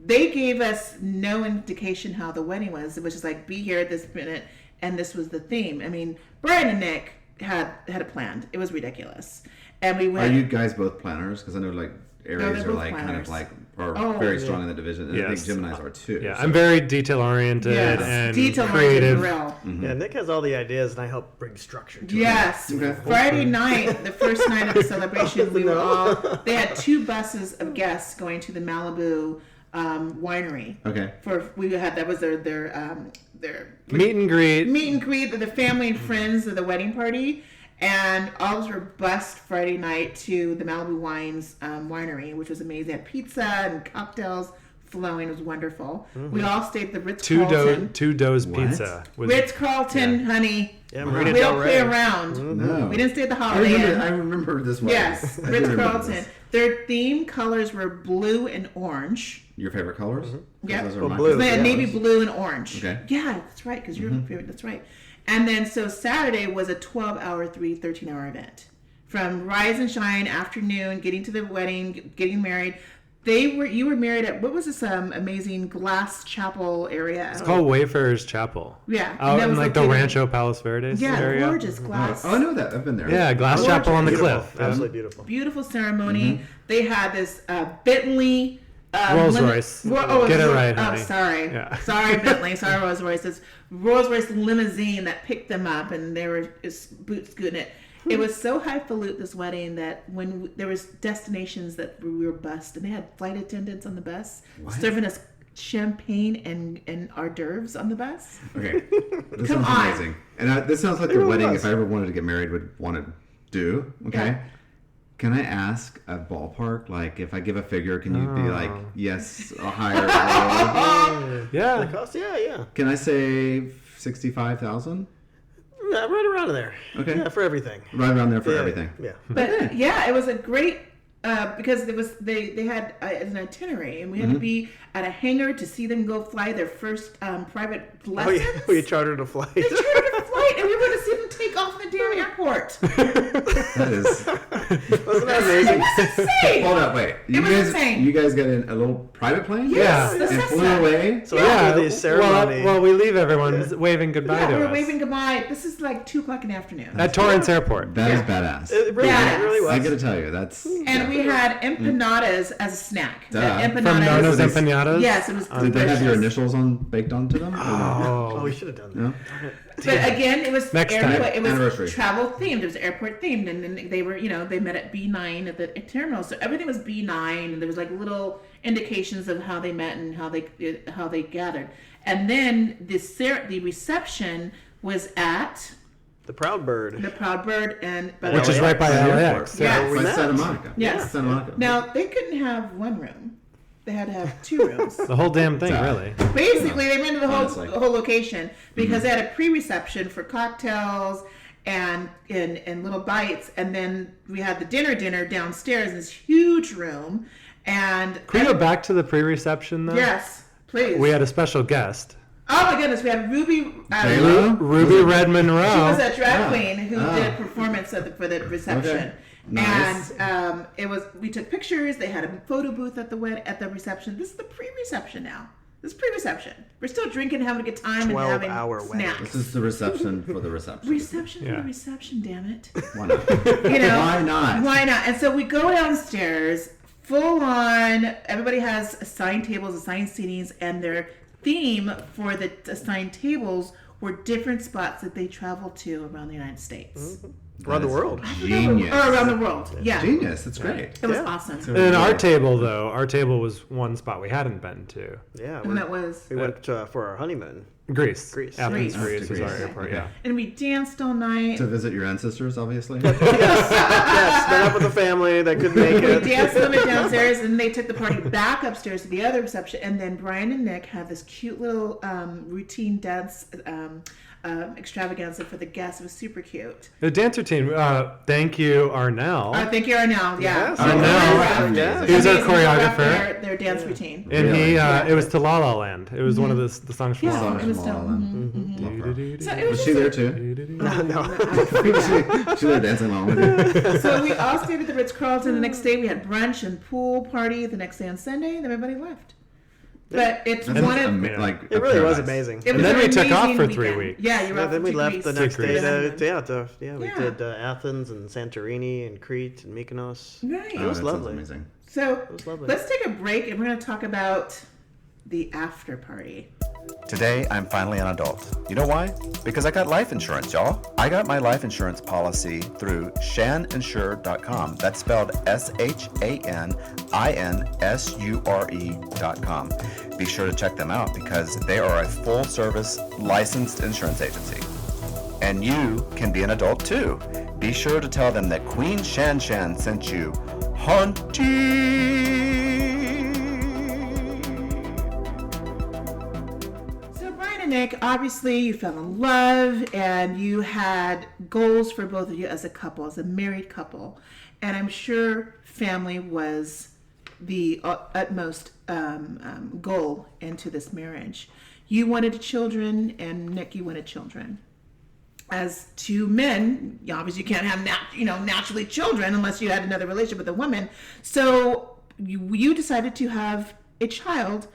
Speaker 1: they gave us no indication how the wedding was. It was just like, be here at this minute, and this was the theme. I mean, Brian and Nick had it planned. It was ridiculous. And we
Speaker 2: Are
Speaker 1: went.
Speaker 2: you guys both planners? Because I know like Aries
Speaker 1: they're
Speaker 2: are
Speaker 1: both
Speaker 2: like kind of
Speaker 1: planners.
Speaker 2: like are
Speaker 1: Oh,
Speaker 2: very
Speaker 1: yeah.
Speaker 2: strong in that division. And
Speaker 4: Yes.
Speaker 2: I think Geminis are too.
Speaker 4: Yeah,
Speaker 2: so-
Speaker 4: I'm very detail oriented
Speaker 1: Yes,
Speaker 4: and
Speaker 1: detail
Speaker 4: creative.
Speaker 1: real.
Speaker 3: Yeah, Nick has all the ideas, and I help bring structure to it.
Speaker 1: Yes.
Speaker 2: Okay.
Speaker 1: Friday night, the first night of the celebration, we were all. They had 2 buses of guests going to the Malibu winery.
Speaker 2: Okay.
Speaker 1: That was their
Speaker 4: Meet and greet.
Speaker 1: meet and greet of the family and friends of the wedding party, and all of us were bused Friday night to the Malibu Wines winery, which was amazing. They had pizza and cocktails flowing. It was wonderful. We all stayed at the Ritz Carlton.
Speaker 4: Two doughs
Speaker 2: What?
Speaker 4: pizza. Was
Speaker 1: Ritz Carlton, honey.
Speaker 3: Yeah,
Speaker 1: We
Speaker 3: Marina
Speaker 1: don't
Speaker 3: Del
Speaker 1: play
Speaker 3: Rey.
Speaker 1: around.
Speaker 2: No.
Speaker 1: We didn't stay at the
Speaker 2: I
Speaker 1: Holiday Inn.
Speaker 2: remember this one.
Speaker 1: Yes,
Speaker 2: I do
Speaker 1: Ritz
Speaker 2: remember
Speaker 1: Carlton.
Speaker 2: this.
Speaker 1: Their theme colors were blue and orange.
Speaker 2: Your favorite colors?
Speaker 1: Yeah.
Speaker 2: Those are
Speaker 3: Well,
Speaker 2: my
Speaker 3: blue.
Speaker 1: They had
Speaker 3: Yeah.
Speaker 1: navy blue and orange.
Speaker 2: Okay.
Speaker 1: Yeah, that's right, because you're favorite. That's right. And then, so Saturday was a 12-hour, 13-hour event. From rise and shine, afternoon, getting to the wedding, getting married. You were married at, what was this amazing glass chapel area?
Speaker 4: It's called Wayfarer's Chapel.
Speaker 1: Yeah. and
Speaker 4: Out
Speaker 1: that
Speaker 4: in
Speaker 1: was
Speaker 4: like the
Speaker 1: located-
Speaker 4: Rancho Palos Verdes
Speaker 1: Yeah,
Speaker 4: area.
Speaker 1: gorgeous glass.
Speaker 2: Oh, I know that. I've been there.
Speaker 4: Yeah, glass
Speaker 1: Gorgeous.
Speaker 4: chapel on the
Speaker 3: Beautiful.
Speaker 4: cliff. Yeah.
Speaker 3: Absolutely beautiful.
Speaker 1: Beautiful ceremony. They had this Bentley
Speaker 4: Rolls Royce. Get it right, honey.
Speaker 1: Sorry.
Speaker 4: Yeah.
Speaker 1: Sorry, Bentley. Sorry, Rolls Royce. This Rolls Royce limousine that picked them up, and they were just boot scooting it. It was so highfalutin, this wedding, that when there was destinations that we were bused, and they had flight attendants on the bus serving us champagne and hors d'oeuvres on the bus.
Speaker 2: Okay. This
Speaker 1: Come
Speaker 2: sounds
Speaker 1: on.
Speaker 2: amazing. And this sounds like the wedding, if I ever wanted to get married, would want to do. Okay.
Speaker 1: Yeah.
Speaker 2: Can I ask a ballpark? Like, if I give a figure, can you be like, yes, or higher? Or lower?
Speaker 4: Yeah.
Speaker 3: The cost? Yeah.
Speaker 2: Can I say 65,000?
Speaker 3: Right around there.
Speaker 2: Okay.
Speaker 3: Yeah, for everything.
Speaker 2: Right around there for
Speaker 3: Yeah,
Speaker 2: everything.
Speaker 3: Yeah.
Speaker 1: But yeah, it was a great because they had an itinerary, and we had to be at a hangar to see them go fly their first private
Speaker 3: Oh,
Speaker 1: lessons.
Speaker 3: yeah. We chartered a flight.
Speaker 1: They chartered a flight, and we went to see them take off in the damn airport.
Speaker 2: That is.
Speaker 3: Wasn't that amazing?
Speaker 1: It was insane.
Speaker 2: Hold up, wait.
Speaker 1: It was insane.
Speaker 2: You guys got in a little private plane?
Speaker 1: Yes,
Speaker 4: Yeah.
Speaker 1: the
Speaker 2: And
Speaker 1: Cessna.
Speaker 2: flew away?
Speaker 3: So after the ceremony.
Speaker 4: Well, we leave everyone waving goodbye
Speaker 1: Yeah,
Speaker 4: to
Speaker 1: we were
Speaker 4: us.
Speaker 1: waving goodbye. This is like 2:00 in the afternoon.
Speaker 4: At Torrance Airport.
Speaker 2: That is badass.
Speaker 3: it really,
Speaker 1: Yes.
Speaker 3: it really was.
Speaker 2: I gotta tell you, that's.
Speaker 1: And we had empanadas as a snack.
Speaker 2: Duh.
Speaker 1: The
Speaker 4: From Nono's
Speaker 2: Empanadas.
Speaker 4: Empanadas?
Speaker 1: Yes, it was
Speaker 2: Did they have your
Speaker 1: delicious.
Speaker 2: initials baked onto them? Or no?
Speaker 3: Oh, we should have done that.
Speaker 2: No?
Speaker 1: But again, it was
Speaker 4: Next time.
Speaker 1: airport. It was
Speaker 2: Anniversary.
Speaker 1: travel themed. It was airport themed, and then they were, they met at B9 at the terminal. So everything was B9, and there was like little indications of how they met and how they gathered. And then the reception was at
Speaker 3: The Proud Bird.
Speaker 1: the Proud Bird, and
Speaker 4: Which is right by
Speaker 2: The
Speaker 4: LAX.
Speaker 2: airport.
Speaker 1: Yes.
Speaker 2: By
Speaker 3: We met.
Speaker 2: Santa Monica.
Speaker 1: Yes.
Speaker 2: Santa Monica.
Speaker 1: Now they couldn't have one room; they had to have 2 rooms.
Speaker 4: The whole damn thing, really.
Speaker 1: Basically, they rented the
Speaker 2: Honestly.
Speaker 1: whole location because they had a pre-reception for cocktails and little bites, and then we had the dinner downstairs in this huge room. And
Speaker 4: Can we go back to the pre-reception, though?
Speaker 1: yes, please.
Speaker 4: We had a special guest.
Speaker 1: Oh my goodness, we had Ruby.
Speaker 2: J-Lo?
Speaker 4: Ruby Red Monroe.
Speaker 1: She was a drag
Speaker 2: Ah.
Speaker 1: queen who
Speaker 2: Ah.
Speaker 1: did a performance for the reception.
Speaker 2: Okay. Nice.
Speaker 1: And we took pictures. They had a photo booth at the reception. This is the pre-reception now. This is pre-reception. We're still drinking, having a good time, and having
Speaker 3: 12-hour wedding.
Speaker 1: snacks.
Speaker 2: This is the reception for the reception.
Speaker 1: Reception for
Speaker 4: Yeah.
Speaker 1: the reception, damn it.
Speaker 2: Why not?
Speaker 1: You know,
Speaker 2: Why not?
Speaker 1: Why not? And so we go downstairs, full on. Everybody has assigned tables, assigned seatings, and their theme for the assigned tables were different spots that they traveled to around the United States.
Speaker 3: Around the
Speaker 2: That is
Speaker 3: world.
Speaker 2: Genius.
Speaker 1: Or around the world. Yeah.
Speaker 2: Genius. That's great.
Speaker 1: It was
Speaker 3: Yeah.
Speaker 1: awesome.
Speaker 4: And our table, though, our table was one spot we hadn't been to.
Speaker 3: Yeah.
Speaker 1: And that was.
Speaker 3: We went for our honeymoon.
Speaker 4: Greece.
Speaker 3: Greece.
Speaker 4: Athens,
Speaker 1: Greece.
Speaker 4: Greece was our
Speaker 2: Greece.
Speaker 4: airport,
Speaker 2: Okay.
Speaker 4: yeah.
Speaker 1: And we danced all night.
Speaker 2: To visit your ancestors, obviously.
Speaker 3: Yes, met up with the family that couldn't make
Speaker 1: We
Speaker 3: it.
Speaker 1: danced a little bit downstairs, and they took the party back upstairs to the other reception. And then Brian and Nick had this cute little routine dance extravaganza for the guests. It was super cute.
Speaker 4: The dance routine, thank you, Arnell.
Speaker 1: Thank you, Arnell. Yeah.
Speaker 3: Yes,
Speaker 4: Arnell.
Speaker 3: Yeah.
Speaker 4: He was our
Speaker 1: Amazing. They wrapped
Speaker 4: choreographer.
Speaker 1: Their dance routine.
Speaker 4: And
Speaker 2: Really?
Speaker 4: it was to La La Land. It was one of the songs from
Speaker 1: Yeah.
Speaker 4: La La
Speaker 2: Songs
Speaker 1: it was
Speaker 2: from
Speaker 1: dope.
Speaker 2: La La Land. Love her.
Speaker 1: So it
Speaker 2: Was she there too?
Speaker 4: Land.
Speaker 2: She there dancing along with you.
Speaker 1: So we all stayed at the Ritz-Carlton. The next day we had brunch and pool party. The next day on Sunday, and then everybody left. But it's
Speaker 2: That's
Speaker 1: one of
Speaker 2: like
Speaker 3: It really was
Speaker 2: paradise.
Speaker 3: amazing.
Speaker 1: it was
Speaker 4: And then
Speaker 1: an
Speaker 4: we took off
Speaker 1: amazing
Speaker 4: for 3
Speaker 1: weekend.
Speaker 4: weeks.
Speaker 1: Yeah, you were
Speaker 3: Yeah,
Speaker 1: off
Speaker 3: then
Speaker 1: for
Speaker 3: we
Speaker 1: 2
Speaker 3: left
Speaker 1: weeks.
Speaker 3: the next
Speaker 4: Greece.
Speaker 3: day we
Speaker 1: Yeah.
Speaker 3: did Athens and Santorini and Crete and Mykonos.
Speaker 1: Right.
Speaker 2: Oh,
Speaker 3: was
Speaker 2: that sounds
Speaker 3: lovely.
Speaker 2: amazing.
Speaker 1: So
Speaker 3: was lovely.
Speaker 1: let's take a break, and we're going to talk about the after party.
Speaker 5: Today, I'm finally an adult. You know why? Because I got life insurance, y'all. I got my life insurance policy through shaninsure.com. That's spelled SHANINSURE.com. Be sure to check them out because they are a full-service licensed insurance agency. And you can be an adult too. Be sure to tell them that Queen Shanshan sent you. Hunteeeee!
Speaker 1: So Brian and Nick, obviously you fell in love, and you had goals for both of you as a couple, as a married couple. And I'm sure family was the utmost goal into this marriage. You wanted children, and Nick, you wanted children. As two men, obviously you can't have naturally children unless you had another relationship with a woman. So you decided to have a child,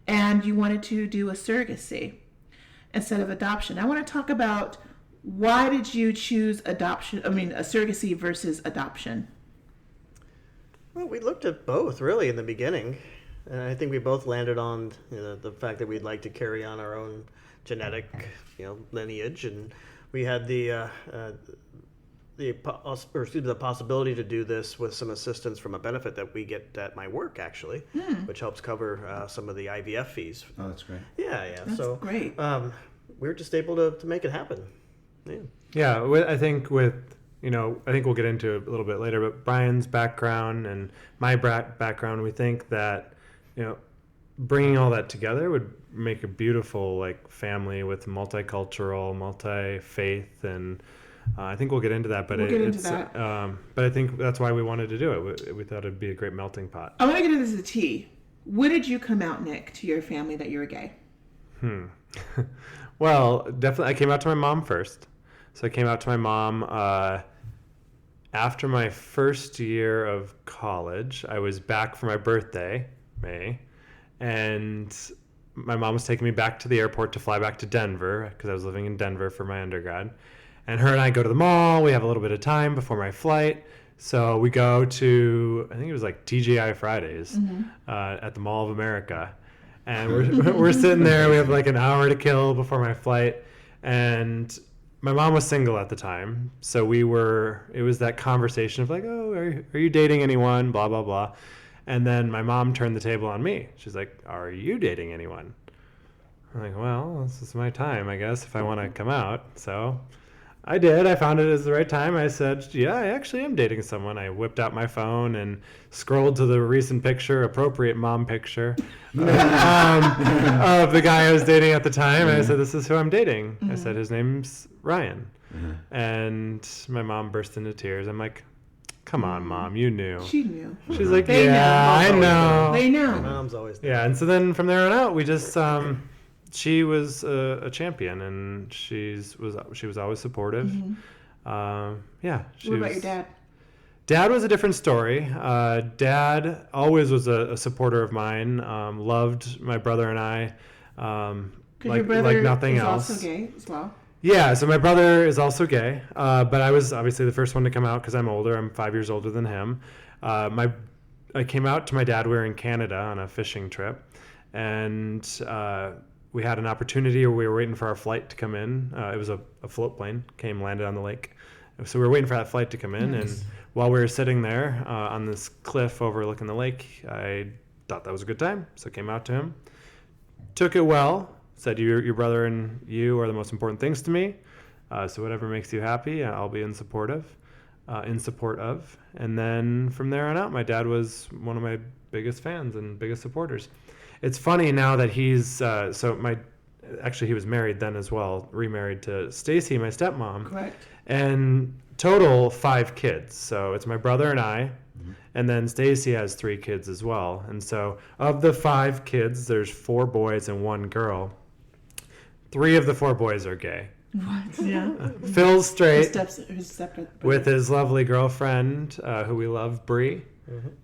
Speaker 1: and you wanted to do a surrogacy instead of adoption. I want to talk about why did you choose a surrogacy versus adoption?
Speaker 3: Well, we looked at both really in the beginning, and I think we both landed on the fact that we'd like to carry on our own genetic lineage, and we had the possibility to do this with some assistance from a benefit that we get at my work actually, which helps cover some of the IVF fees.
Speaker 2: Oh, that's great.
Speaker 3: Yeah.
Speaker 1: That's
Speaker 3: So
Speaker 1: great.
Speaker 3: we were just able to make it happen. Yeah.
Speaker 4: Yeah, I think I think we'll get into it a little bit later, but Brian's background and my background, we think that, bringing all that together would make a beautiful like family with multicultural, multi-faith, and I think we'll get into that. But
Speaker 1: We'll get into that.
Speaker 4: But I think that's why we wanted to do it. We thought it'd be a great melting pot.
Speaker 1: I want to get into the tea. When did you come out, Nick, to your family that you were gay?
Speaker 4: Well, definitely, I came out to my mom first. So I came out to my mom after my first year of college. I was back for my birthday, May, and my mom was taking me back to the airport to fly back to Denver because I was living in Denver for my undergrad. And her and I go to the mall. We have a little bit of time before my flight. So we go to, I think it was like TGI Fridays at the Mall of America. And we're sitting there. We have like an hour to kill before my flight. And my mom was single at the time. So it was that conversation of like, oh, are you dating anyone? Blah, blah, blah. And then my mom turned the table on me. She's like, are you dating anyone? I'm like, well, this is my time, I guess, if I want to come out. So I did. I found it as the right time. I said, yeah, I actually am dating someone. I whipped out my phone and scrolled to the recent picture, appropriate mom picture, of the guy I was dating at the time. And I said, this is who I'm dating. I said, his name's Ryan. And my mom burst into tears. I'm like, come on, Mom, you knew.
Speaker 1: She knew.
Speaker 4: She's like,
Speaker 1: They
Speaker 4: yeah,
Speaker 1: know.
Speaker 4: I know.
Speaker 1: They
Speaker 3: My
Speaker 1: know.
Speaker 3: mom's always there.
Speaker 4: Yeah, and so then from there on out, we just she was a champion, and she was always supportive. Yeah.
Speaker 1: What about your dad?
Speaker 4: Dad was a different story. Dad always was a supporter of mine. Loved my brother and I.
Speaker 1: Because your brother
Speaker 4: like nothing
Speaker 1: is
Speaker 4: else.
Speaker 1: also gay as well.
Speaker 4: Yeah, so my brother is also gay, but I was obviously the first one to come out because I'm older. I'm 5 years older than him. I came out to my dad. We were in Canada on a fishing trip, and we had an opportunity where we were waiting for our flight to come in. It was a float plane, landed on the lake. So we were waiting for that flight to come in, and while we were sitting there on this cliff overlooking the lake, I thought that was a good time, so I came out to him. Took it well. Said, your brother and you are the most important things to me. So whatever makes you happy, I'll be in support of. And then from there on out, my dad was one of my biggest fans and biggest supporters. It's funny now that he's actually he was married then as well, remarried to Stacy, my stepmom.
Speaker 1: Correct.
Speaker 4: And total 5 kids. So it's my brother and I. And then Stacy has 3 kids as well. And so of the 5 kids, there's 4 boys and 1 girl. 3 of the 4 boys are gay.
Speaker 1: What? Yeah.
Speaker 4: Phil's straight
Speaker 1: His stepbrother.
Speaker 4: with his lovely girlfriend, who we love, Bree,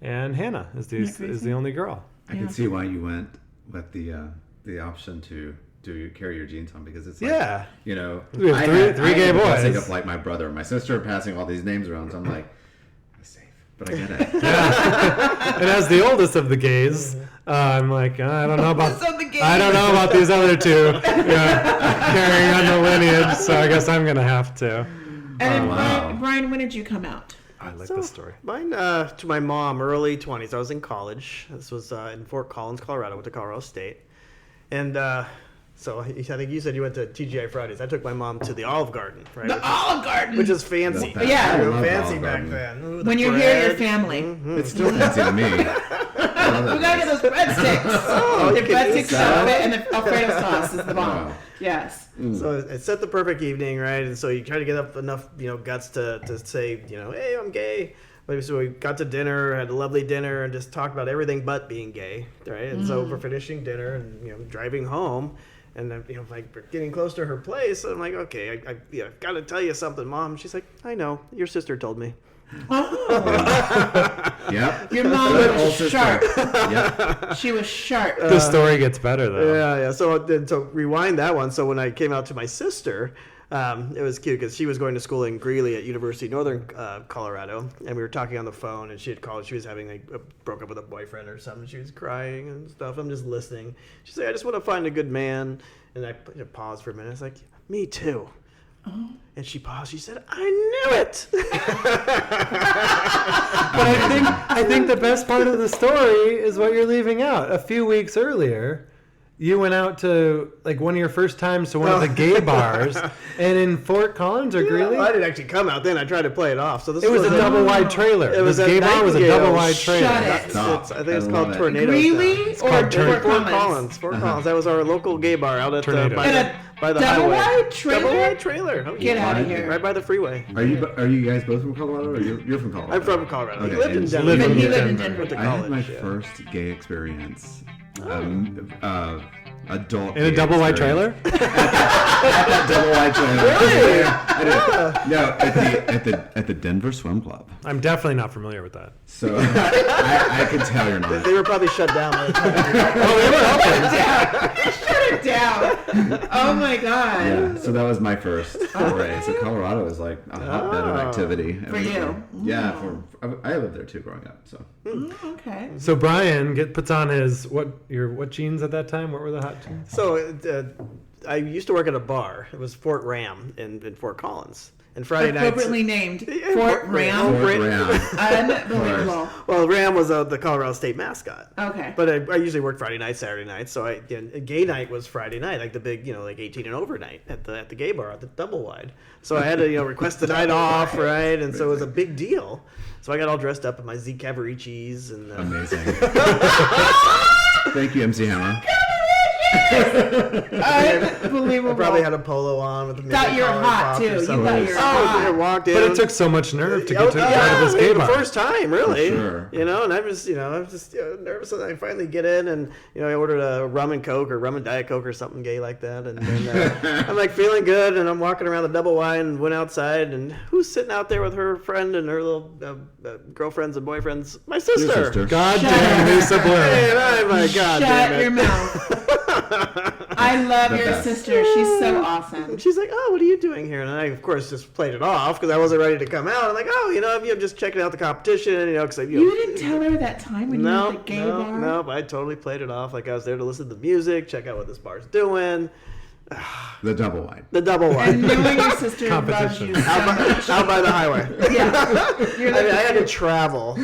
Speaker 4: and Hannah is the only girl.
Speaker 2: I can see why you went with the option to carry your genes on, because it's like,
Speaker 4: Yeah.
Speaker 2: you know,
Speaker 4: We have three
Speaker 2: I
Speaker 4: gay
Speaker 2: had the blessing
Speaker 4: boys.
Speaker 2: of like my brother and my sister passing all these names around, so I'm like, I'm safe, but I get it.
Speaker 4: And as the oldest of the gays, I'm like, I don't know about these other 2 carrying on the lineage, so I guess I'm gonna have to.
Speaker 1: And
Speaker 2: wow.
Speaker 1: Brian, when did you come out?
Speaker 4: I like this story.
Speaker 3: Mine to my mom, early 20s. I was in college. This was in Fort Collins, Colorado. Went to Colorado State. And so I think you said you went to TGI Fridays. I took my mom to the Olive Garden, right?
Speaker 1: Olive Garden.
Speaker 3: Which is fancy.
Speaker 1: Yeah.
Speaker 2: I love
Speaker 3: Fancy
Speaker 2: Olive
Speaker 3: back
Speaker 2: Garden.
Speaker 3: then. Ooh, the
Speaker 1: When you're here, your
Speaker 3: bread.
Speaker 1: family.
Speaker 2: It's still fancy to me.
Speaker 1: We gotta get those breadsticks.
Speaker 3: Oh,
Speaker 1: The
Speaker 3: you can
Speaker 1: breadsticks
Speaker 3: eat that.
Speaker 1: and the Alfredo sauce is the bomb.
Speaker 2: Wow.
Speaker 1: Yes.
Speaker 3: So it set the perfect evening, right? And so you try to get up enough, guts to say, hey, I'm gay. But so we got to dinner, had a lovely dinner, and just talked about everything but being gay, right? And so we're finishing dinner and driving home, and then like we're getting close to her place. And I'm like, okay, I've got to tell you something, Mom. She's like, I know, your sister told me.
Speaker 1: Oh.
Speaker 2: Yep.
Speaker 1: Your mom
Speaker 2: Good
Speaker 1: was
Speaker 2: old sister.
Speaker 1: sharp.
Speaker 2: Yep.
Speaker 1: She was sharp.
Speaker 4: The story gets better though.
Speaker 3: Yeah. So rewind that one. So when I came out to my sister, it was cute because she was going to school in Greeley at University of Northern Colorado, and we were talking on the phone, and she had called. She was having broke up with a boyfriend or something. She was crying and stuff. I'm just listening. She's like, I just want to find a good man. And I paused for a minute. I was like, me too.
Speaker 1: Oh.
Speaker 3: And she paused. She said, I knew it.
Speaker 4: But I think the best part of the story is what you're leaving out. A few weeks earlier, you went out to like one of your first times to one of the gay bars, and in Fort Collins or Greeley.
Speaker 3: I didn't actually come out then. I tried to play it off. So this
Speaker 4: It was a double wide trailer.
Speaker 3: It was
Speaker 4: This
Speaker 3: a
Speaker 4: gay bar was a
Speaker 3: Nightingale.
Speaker 4: double wide trailer.
Speaker 1: Shut it.
Speaker 2: Stop.
Speaker 3: I think it's
Speaker 2: I
Speaker 3: called
Speaker 2: love it.
Speaker 3: Tornadoes.
Speaker 1: Greeley
Speaker 3: now.
Speaker 1: or
Speaker 4: called
Speaker 1: Fort
Speaker 3: Fort
Speaker 1: Collins?
Speaker 3: Collins. Fort Collins. That was our local gay bar out at
Speaker 4: Tornadoes.
Speaker 3: by the
Speaker 1: double
Speaker 3: highway.
Speaker 1: wide trailer?
Speaker 3: Double wide trailer. Oh,
Speaker 1: Get
Speaker 3: yeah.
Speaker 1: out of here.
Speaker 3: Right by the freeway.
Speaker 2: Are you guys both from Colorado, or you're from Colorado?
Speaker 3: I'm from Colorado.
Speaker 2: Okay,
Speaker 3: He lived in
Speaker 2: and-
Speaker 3: Denver.
Speaker 1: But he lived in
Speaker 4: Denver.
Speaker 1: Denver.
Speaker 3: Went to
Speaker 2: I had
Speaker 3: college.
Speaker 2: my
Speaker 3: yeah.
Speaker 2: first gay experience. Adult.
Speaker 4: In a
Speaker 2: gay
Speaker 4: double wide
Speaker 2: experience.
Speaker 4: trailer?
Speaker 2: Double wide trailer.
Speaker 3: Really?
Speaker 2: I did. No, at the Denver Swim Club.
Speaker 4: I'm definitely not familiar with that.
Speaker 2: So I could tell you're not.
Speaker 3: They were probably shut down by the time.
Speaker 4: Oh, they were open.
Speaker 1: Shut it down. Oh my God.
Speaker 2: Yeah, so that was my first foray. So Colorado is like a hotbed of activity.
Speaker 1: For you?
Speaker 2: Yeah, I lived there too growing up. So
Speaker 1: Okay.
Speaker 4: So Brian puts on his what jeans at that time? What were the hot jeans?
Speaker 3: So I used to work at a bar. It was Fort Ram in Fort Collins. And Friday nights.
Speaker 1: Appropriately named
Speaker 3: Yeah,
Speaker 1: Fort Ram.
Speaker 2: Fort Ram.
Speaker 1: Unbelievable.
Speaker 3: Well, Ram was the Colorado State mascot.
Speaker 1: Okay.
Speaker 3: But I usually worked Friday night, Saturday night. So gay night was Friday night, like the big, like 18 and over night at the gay bar at the double wide. So I had to request the night off, right? And so it was a big deal. So I got all dressed up in my Z Cavaricis and
Speaker 2: Amazing. Thank you, MC Hammer.
Speaker 1: Unbelievable.
Speaker 3: I probably had a polo on with the
Speaker 1: Thought you were
Speaker 3: collar
Speaker 1: hot,
Speaker 3: popped
Speaker 1: too.
Speaker 3: or
Speaker 1: You
Speaker 3: something.
Speaker 1: thought you were
Speaker 3: I
Speaker 1: hot.
Speaker 3: walked in.
Speaker 4: But it took so much nerve to get to
Speaker 3: yeah,
Speaker 4: this gay
Speaker 3: the
Speaker 4: bar.
Speaker 3: first time, really.
Speaker 2: For sure.
Speaker 3: And I was, just nervous, and I finally get in, and I ordered a rum and coke or rum and diet coke or something gay like that, and then I'm like feeling good, and I'm walking around the double wide and went outside, and who's sitting out there with her friend and her little girlfriends and boyfriends? My sister.
Speaker 2: Your sister.
Speaker 4: God
Speaker 1: Shut
Speaker 4: damn,
Speaker 1: up.
Speaker 4: Lisa Blair.
Speaker 3: Hey, oh my God,
Speaker 1: Shut
Speaker 3: damn it.
Speaker 1: your mouth. I love
Speaker 2: The
Speaker 1: your
Speaker 2: best.
Speaker 1: sister. She's so awesome.
Speaker 3: And she's like, "Oh, what are you doing here?" And I, of course, just played it off because I wasn't ready to come out. I'm like, "Oh, I'm just checking out the competition, because
Speaker 1: You didn't tell her that time when you were at the gay bar?
Speaker 3: No, I totally played it off like I was there to listen to the music, check out what this bar's doing.
Speaker 2: The double wide.
Speaker 3: The double
Speaker 1: And
Speaker 3: wide.
Speaker 1: knowing your sister loves
Speaker 4: Competition.
Speaker 1: you so much.
Speaker 3: Out by the highway.
Speaker 1: Yeah. You're
Speaker 3: I
Speaker 1: like,
Speaker 3: had to travel.
Speaker 2: Oh,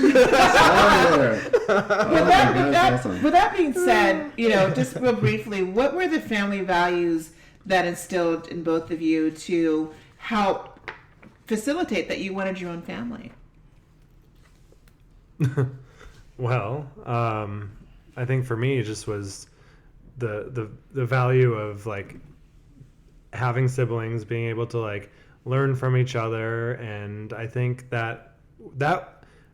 Speaker 2: my God, that's awesome.
Speaker 1: with that being said, just real briefly, what were the family values that instilled in both of you to help facilitate that you wanted your own family?
Speaker 4: Well, I think for me it just was the value of like having siblings, being able to like learn from each other, and I think that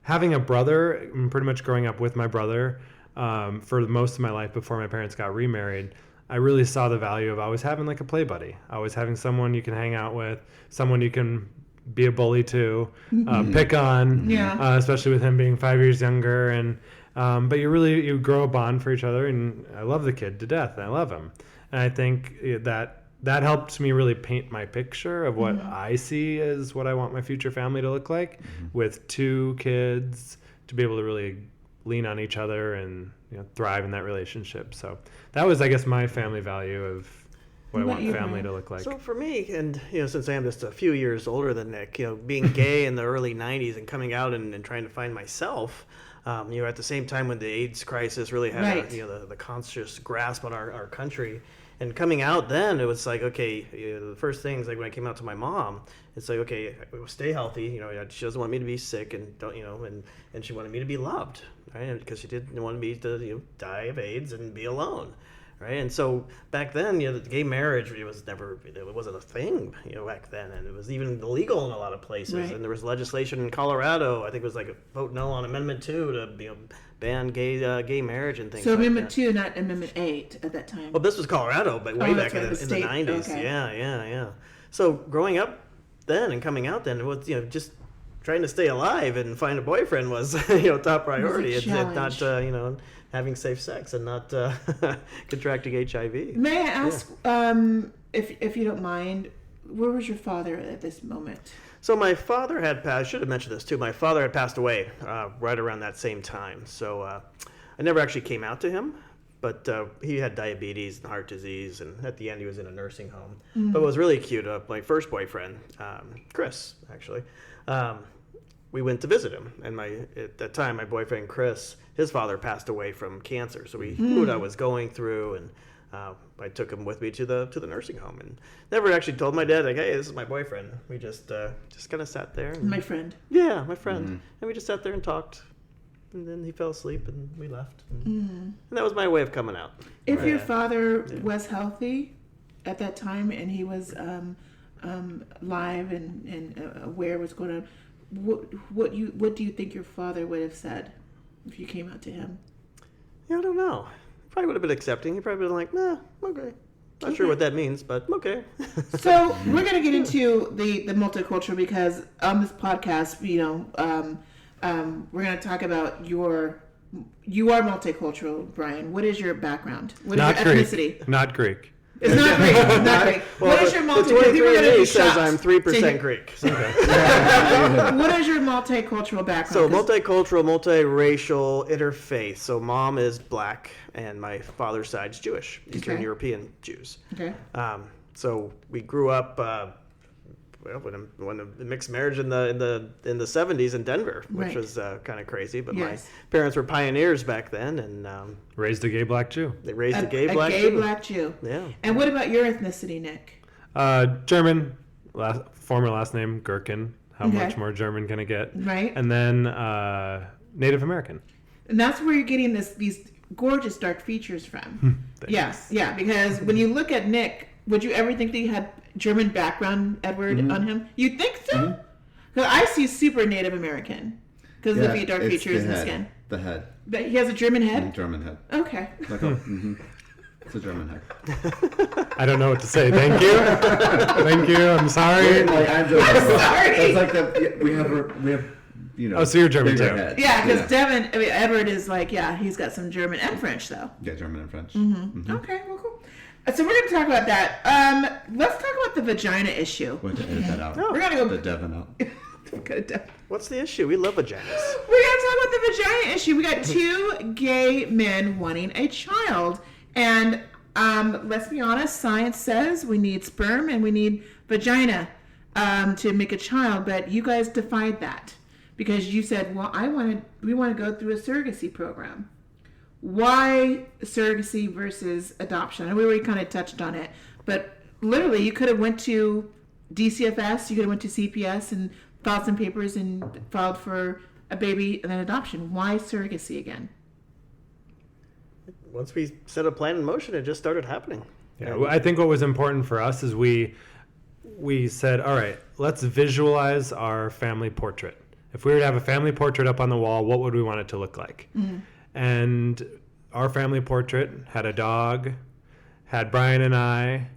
Speaker 4: having a brother, and pretty much growing up with my brother for most of my life before my parents got remarried, I really saw the value of always having like a play buddy, always having someone you can hang out with, someone you can be a bully to, pick on,
Speaker 1: Yeah.
Speaker 4: especially with him being 5 years younger. And but you grow a bond for each other, and I love the kid to death, and I love him. And I think that helped me really paint my picture of what I see as what I want my future family to look like, with 2 kids, to be able to really lean on each other and thrive in that relationship. So that was, I guess, my family value of what I
Speaker 1: What
Speaker 4: want
Speaker 1: you
Speaker 4: family
Speaker 1: want.
Speaker 4: to look like.
Speaker 3: So for me, and since I am just a few years older than Nick, being gay in the early '90s and coming out and trying to find myself, at the same time when the AIDS crisis really had
Speaker 1: Right.
Speaker 3: the conscious grasp on our country, and coming out then it was like, okay, the first things like when I came out to my mom, it's like, okay, stay healthy. She doesn't want me to be sick, and don't and she wanted me to be loved, right? Because she didn't want me to die of AIDS and be alone. Right, and so back then, the gay marriage it wasn't a thing, back then, and it was even illegal in a lot of places.
Speaker 1: Right.
Speaker 3: And there was legislation in Colorado. I think it was like a vote no on Amendment 2 to ban gay marriage and things.
Speaker 1: So
Speaker 3: like
Speaker 1: Amendment
Speaker 3: that.
Speaker 1: 2, not Amendment 8 at that time.
Speaker 3: Well, this was Colorado, but way
Speaker 1: that's
Speaker 3: back
Speaker 1: right,
Speaker 3: in
Speaker 1: the
Speaker 3: the
Speaker 1: state,
Speaker 3: 90s.
Speaker 1: okay.
Speaker 3: Yeah. So growing up then and coming out then, it was just trying to stay alive and find a boyfriend was top priority. It's not having safe sex and not contracting HIV.
Speaker 1: May I ask, if you don't mind, where was your father at this moment?
Speaker 3: So my father had passed. I should have mentioned this too. My father had passed away right around that same time. So I never actually came out to him, but he had diabetes and heart disease, and at the end he was in a nursing home. But what was really cute, my first boyfriend, Chris, actually, we went to visit him. And at that time, my boyfriend Chris, his father passed away from cancer. So we knew what I was going through, and I took him with me to the nursing home, and never actually told my dad, like, hey, this is my boyfriend. We just kind of sat there. And,
Speaker 1: My friend.
Speaker 3: yeah, my friend. And we just sat there and talked. And then he fell asleep, and we left. And that was my way of coming out.
Speaker 1: If your father was healthy at that time and he was live and aware what's going on, what do you think your father would have said if you came out to him?
Speaker 3: Yeah, I don't know. He probably would have been accepting. He probably would have been like, nah, okay. Not sure what that means, but okay.
Speaker 1: So we're going to get into the multicultural, because on this podcast, we're going to talk about you are multicultural, Brian. What is your background? What is your ethnicity?
Speaker 4: Not Greek.
Speaker 1: It's not Greek. It's not Greek.
Speaker 3: Well,
Speaker 1: what is your
Speaker 3: the
Speaker 1: multicultural?
Speaker 3: 23andMe says I'm 3% Greek. So.
Speaker 1: What is your multicultural background?
Speaker 3: So multicultural, multiracial, interfaith. So mom is black, and my father's side's Jewish, Eastern European Jews.
Speaker 1: Okay.
Speaker 3: So we grew up when a mixed marriage in the 70s in Denver, which was kind of crazy. But my parents were pioneers back then, and
Speaker 4: Raised a gay black Jew.
Speaker 3: they raised a gay
Speaker 1: black Jew.
Speaker 3: Yeah.
Speaker 1: And what about your ethnicity, Nick?
Speaker 4: German, former last name Gherkin. How much more German can it get?
Speaker 1: Right.
Speaker 4: And then Native American.
Speaker 1: And that's where you're getting these gorgeous dark features from. Yes, yeah. Because when you look at Nick, would you ever think that he had German background, Edward, on him? You think so? Because I see super Native American because of the dark features in the skin.
Speaker 2: The head.
Speaker 1: But he has a German head?
Speaker 2: German head.
Speaker 1: Okay.
Speaker 2: It's a German head.
Speaker 4: I don't know what to say. Thank you. Thank you. I'm sorry.
Speaker 2: I'm
Speaker 1: sorry.
Speaker 2: It's like we have
Speaker 4: Oh, so you're German
Speaker 2: bigger
Speaker 4: too.
Speaker 2: head.
Speaker 1: Yeah, because Edward is like, he's got some German and French, though.
Speaker 2: Yeah, German and French.
Speaker 1: Okay, well, cool. So we're going to talk about that. Let's talk about the vagina issue.
Speaker 2: We're going to edit that out.
Speaker 1: We're going to go...
Speaker 2: The Devon out.
Speaker 3: What's the issue? We love vaginas.
Speaker 1: We're going to talk about the vagina issue. We got two gay men wanting a child. And let's be honest, science says we need sperm and we need vagina to make a child. But you guys defied that because you said, well, we want to go through a surrogacy program. Why surrogacy versus adoption? And we already kind of touched on it. But literally, you could have went to DCFS, you could have went to CPS and filed some papers and filed for a baby and then adoption. Why surrogacy again?
Speaker 3: Once we set a plan in motion, it just started happening.
Speaker 4: Yeah, I think what was important for us is we said, all right, let's visualize our family portrait. If we were to have a family portrait up on the wall, what would we want it to look like? And our family portrait had a dog, had Brian and I,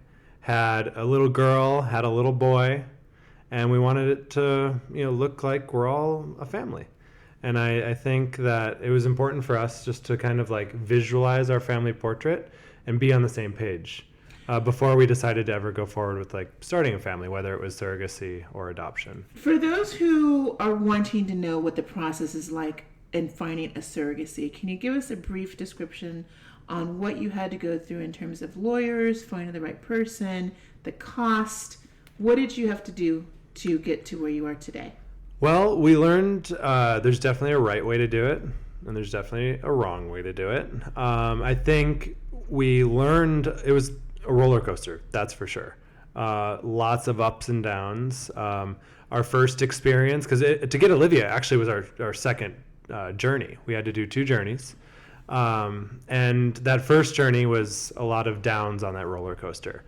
Speaker 4: had a little girl, had a little boy, and we wanted it to look like we're all a family. And I think that it was important for us just to kind of like visualize our family portrait and be on the same page before we decided to ever go forward with like starting a family, whether it was surrogacy or adoption.
Speaker 1: For those who are wanting to know what the process is like in finding a surrogacy, can you give us a brief description on what you had to go through in terms of lawyers, finding the right person, the cost? What did you have to do to get to where you are today?
Speaker 4: Well, we learned there's definitely a right way to do it, and there's definitely a wrong way to do it. I think we learned it was a roller coaster, that's for sure. Lots of ups and downs. Our first experience, because to get Olivia actually was our second journey. We had to do 2 journeys. And that first journey was a lot of downs on that roller coaster.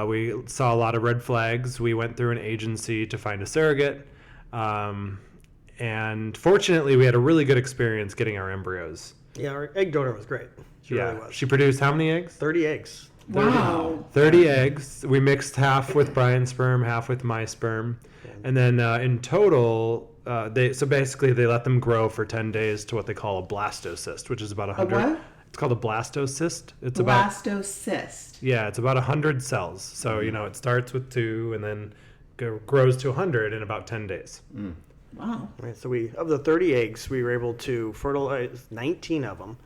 Speaker 4: We saw a lot of red flags. We went through an agency to find a surrogate. And fortunately, we had a really good experience getting our embryos.
Speaker 3: Yeah, our egg donor was great. She really was.
Speaker 4: She produced how many eggs?
Speaker 3: 30 eggs.
Speaker 1: Wow.
Speaker 4: 30 eggs. We mixed half with Brian's sperm, half with my sperm. And then in total, they let them grow for 10 days to what they call a blastocyst, which is about 100.
Speaker 1: A what?
Speaker 4: It's called a blastocyst. It's
Speaker 1: blastocyst.
Speaker 4: It's about 100 cells. So, it starts with 2 and then grows to 100 in about 10 days.
Speaker 1: Wow.
Speaker 3: Right, so of the 30 eggs, we were able to fertilize 19 of them.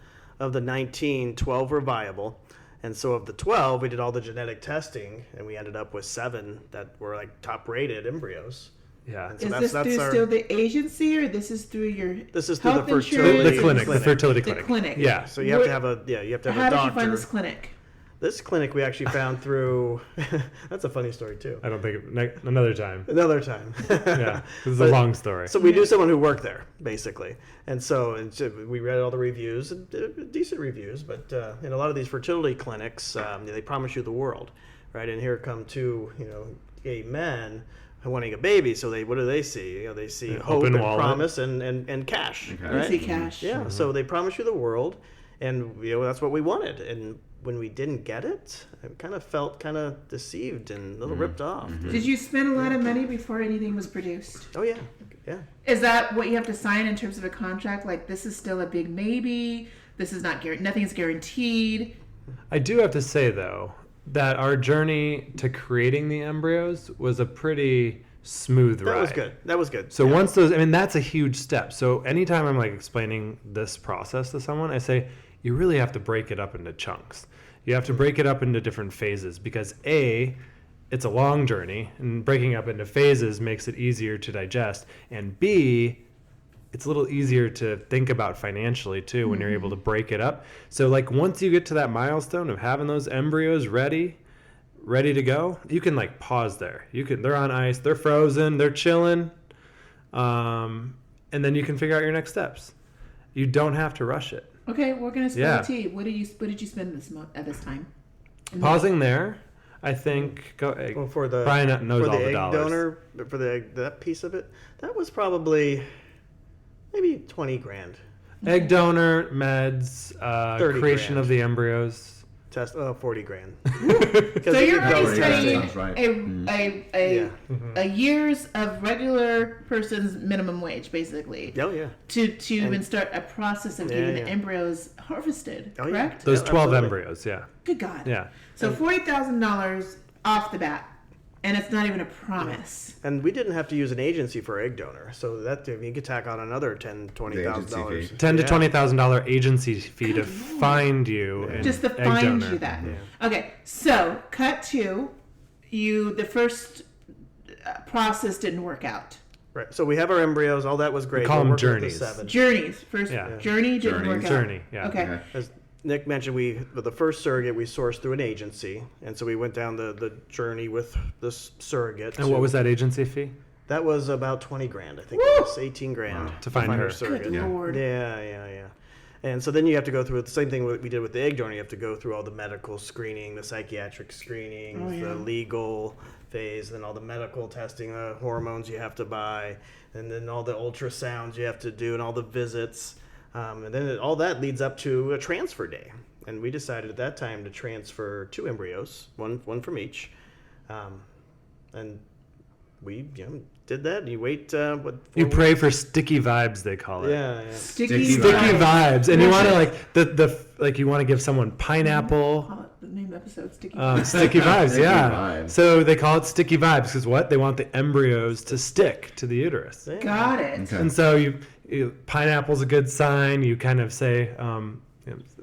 Speaker 3: Of the 19, 12 were viable. And so of the 12, we did all the genetic testing, and we ended up with 7 that were like top-rated embryos.
Speaker 4: Yeah.
Speaker 3: And so
Speaker 1: Is this through still the agency, or this is through your
Speaker 3: This is through
Speaker 1: health
Speaker 3: the fertility
Speaker 1: insurance?
Speaker 4: The clinic, the fertility
Speaker 1: The
Speaker 4: clinic.
Speaker 1: clinic.
Speaker 4: Yeah.
Speaker 3: So you have to have a
Speaker 1: How
Speaker 3: doctor.
Speaker 1: did you find this clinic?
Speaker 3: This clinic we actually found through. That's a funny story too.
Speaker 4: I don't think another time.
Speaker 3: Another time.
Speaker 4: Yeah, this is a long story.
Speaker 3: So we knew someone who worked there, basically, and so we read all the reviews, and decent reviews. But in a lot of these fertility clinics, they promise you the world, right? And here come two, gay men wanting a baby. So what do they see? They see hope and
Speaker 4: wallet.
Speaker 3: promise and cash.
Speaker 2: Okay.
Speaker 3: Right?
Speaker 1: They see cash.
Speaker 3: Yeah. So they promise you the world, and that's what we wanted. And when we didn't get it, I kind of felt deceived and a little ripped off.
Speaker 1: Did you spend a lot of money before anything was produced?
Speaker 3: Oh yeah.
Speaker 1: Is that what you have to sign in terms of a contract? Like, this is still a big maybe. This is not nothing's guaranteed.
Speaker 4: I do have to say, though, that our journey to creating the embryos was a pretty smooth ride.
Speaker 3: That was good.
Speaker 4: So once that's a huge step. So anytime I'm like explaining this process to someone, I say, you really have to break it up into chunks. You have to break it up into different phases because A, it's a long journey, and breaking up into phases makes it easier to digest. And B, it's a little easier to think about financially too when you're able to break it up. So like once you get to that milestone of having those embryos ready to go, you can like pause there. They're on ice, they're frozen, they're chilling, and then you can figure out your next steps. You don't have to rush it.
Speaker 1: Okay, we're gonna spill
Speaker 4: Yeah.
Speaker 1: the tea. What did you spend at this time?
Speaker 4: Pausing there, I think.
Speaker 3: Well, for the
Speaker 4: Brian knows all the
Speaker 3: egg
Speaker 4: dollars.
Speaker 3: donor, for that piece of it, that was probably maybe $20,000.
Speaker 4: Egg donor, meds,
Speaker 3: 30
Speaker 4: creation
Speaker 3: grand.
Speaker 4: of the embryos.
Speaker 3: Test $40,000.
Speaker 1: So you're already
Speaker 2: Sounds
Speaker 1: spending
Speaker 2: right.
Speaker 1: a year's of regular person's minimum wage, basically,
Speaker 3: Oh yeah.
Speaker 1: to even start a process of getting the
Speaker 3: yeah.
Speaker 1: embryos harvested.
Speaker 3: Oh, yeah.
Speaker 1: Correct?
Speaker 4: Those
Speaker 3: Yeah,
Speaker 4: 12
Speaker 3: absolutely.
Speaker 4: embryos, yeah.
Speaker 1: Good God.
Speaker 4: Yeah.
Speaker 1: So $40,000 off the bat, and it's not even a promise.
Speaker 3: And we didn't have to use an agency for egg donor, so that you could tack on another $10,000,
Speaker 2: agency
Speaker 3: $20,000.
Speaker 2: fee.
Speaker 4: $10,000 to $20,000 agency fee to find you an
Speaker 1: Just to
Speaker 4: egg
Speaker 1: find
Speaker 4: donor.
Speaker 1: you that. Okay, so cut to the first process didn't work out.
Speaker 3: Right. So we have our embryos. All that was great.
Speaker 4: call
Speaker 3: We're
Speaker 4: them
Speaker 3: working with the
Speaker 4: journeys.
Speaker 3: 7.
Speaker 1: Journeys. First
Speaker 4: Yeah.
Speaker 1: journey didn't work out.
Speaker 4: Journey, yeah.
Speaker 1: Okay.
Speaker 3: As Nick mentioned, with the first surrogate, we sourced through an agency, and so we went down the journey with this surrogate.
Speaker 4: And what was that agency fee?
Speaker 3: That was about $20,000, I think. It was $18,000
Speaker 4: To find her.
Speaker 3: our surrogate.
Speaker 1: Good Lord.
Speaker 3: Yeah. And so then you have to go through the same thing we did with the egg donor. You have to go through all the medical screening, the psychiatric screening, the legal phase, then all the medical testing, the hormones you have to buy, and then all the ultrasounds you have to do, and all the visits. And then all that leads up to a transfer day. And we decided at that time to transfer 2 embryos, one from each. And we did that. And you wait.
Speaker 4: You pray for sticky vibes, they call it.
Speaker 3: Yeah.
Speaker 1: Sticky
Speaker 2: Sticky
Speaker 4: Sticky vibes. And you want to
Speaker 1: Delicious.
Speaker 4: you want to give someone pineapple.
Speaker 1: Call it the name of the episode, Sticky
Speaker 4: Sticky vibes,
Speaker 2: Sticky
Speaker 4: yeah.
Speaker 2: vibes.
Speaker 4: So they call it sticky vibes because what? They want the embryos to stick to the uterus.
Speaker 1: Got it.
Speaker 2: Okay.
Speaker 4: And so pineapple's a good sign. You kind of say,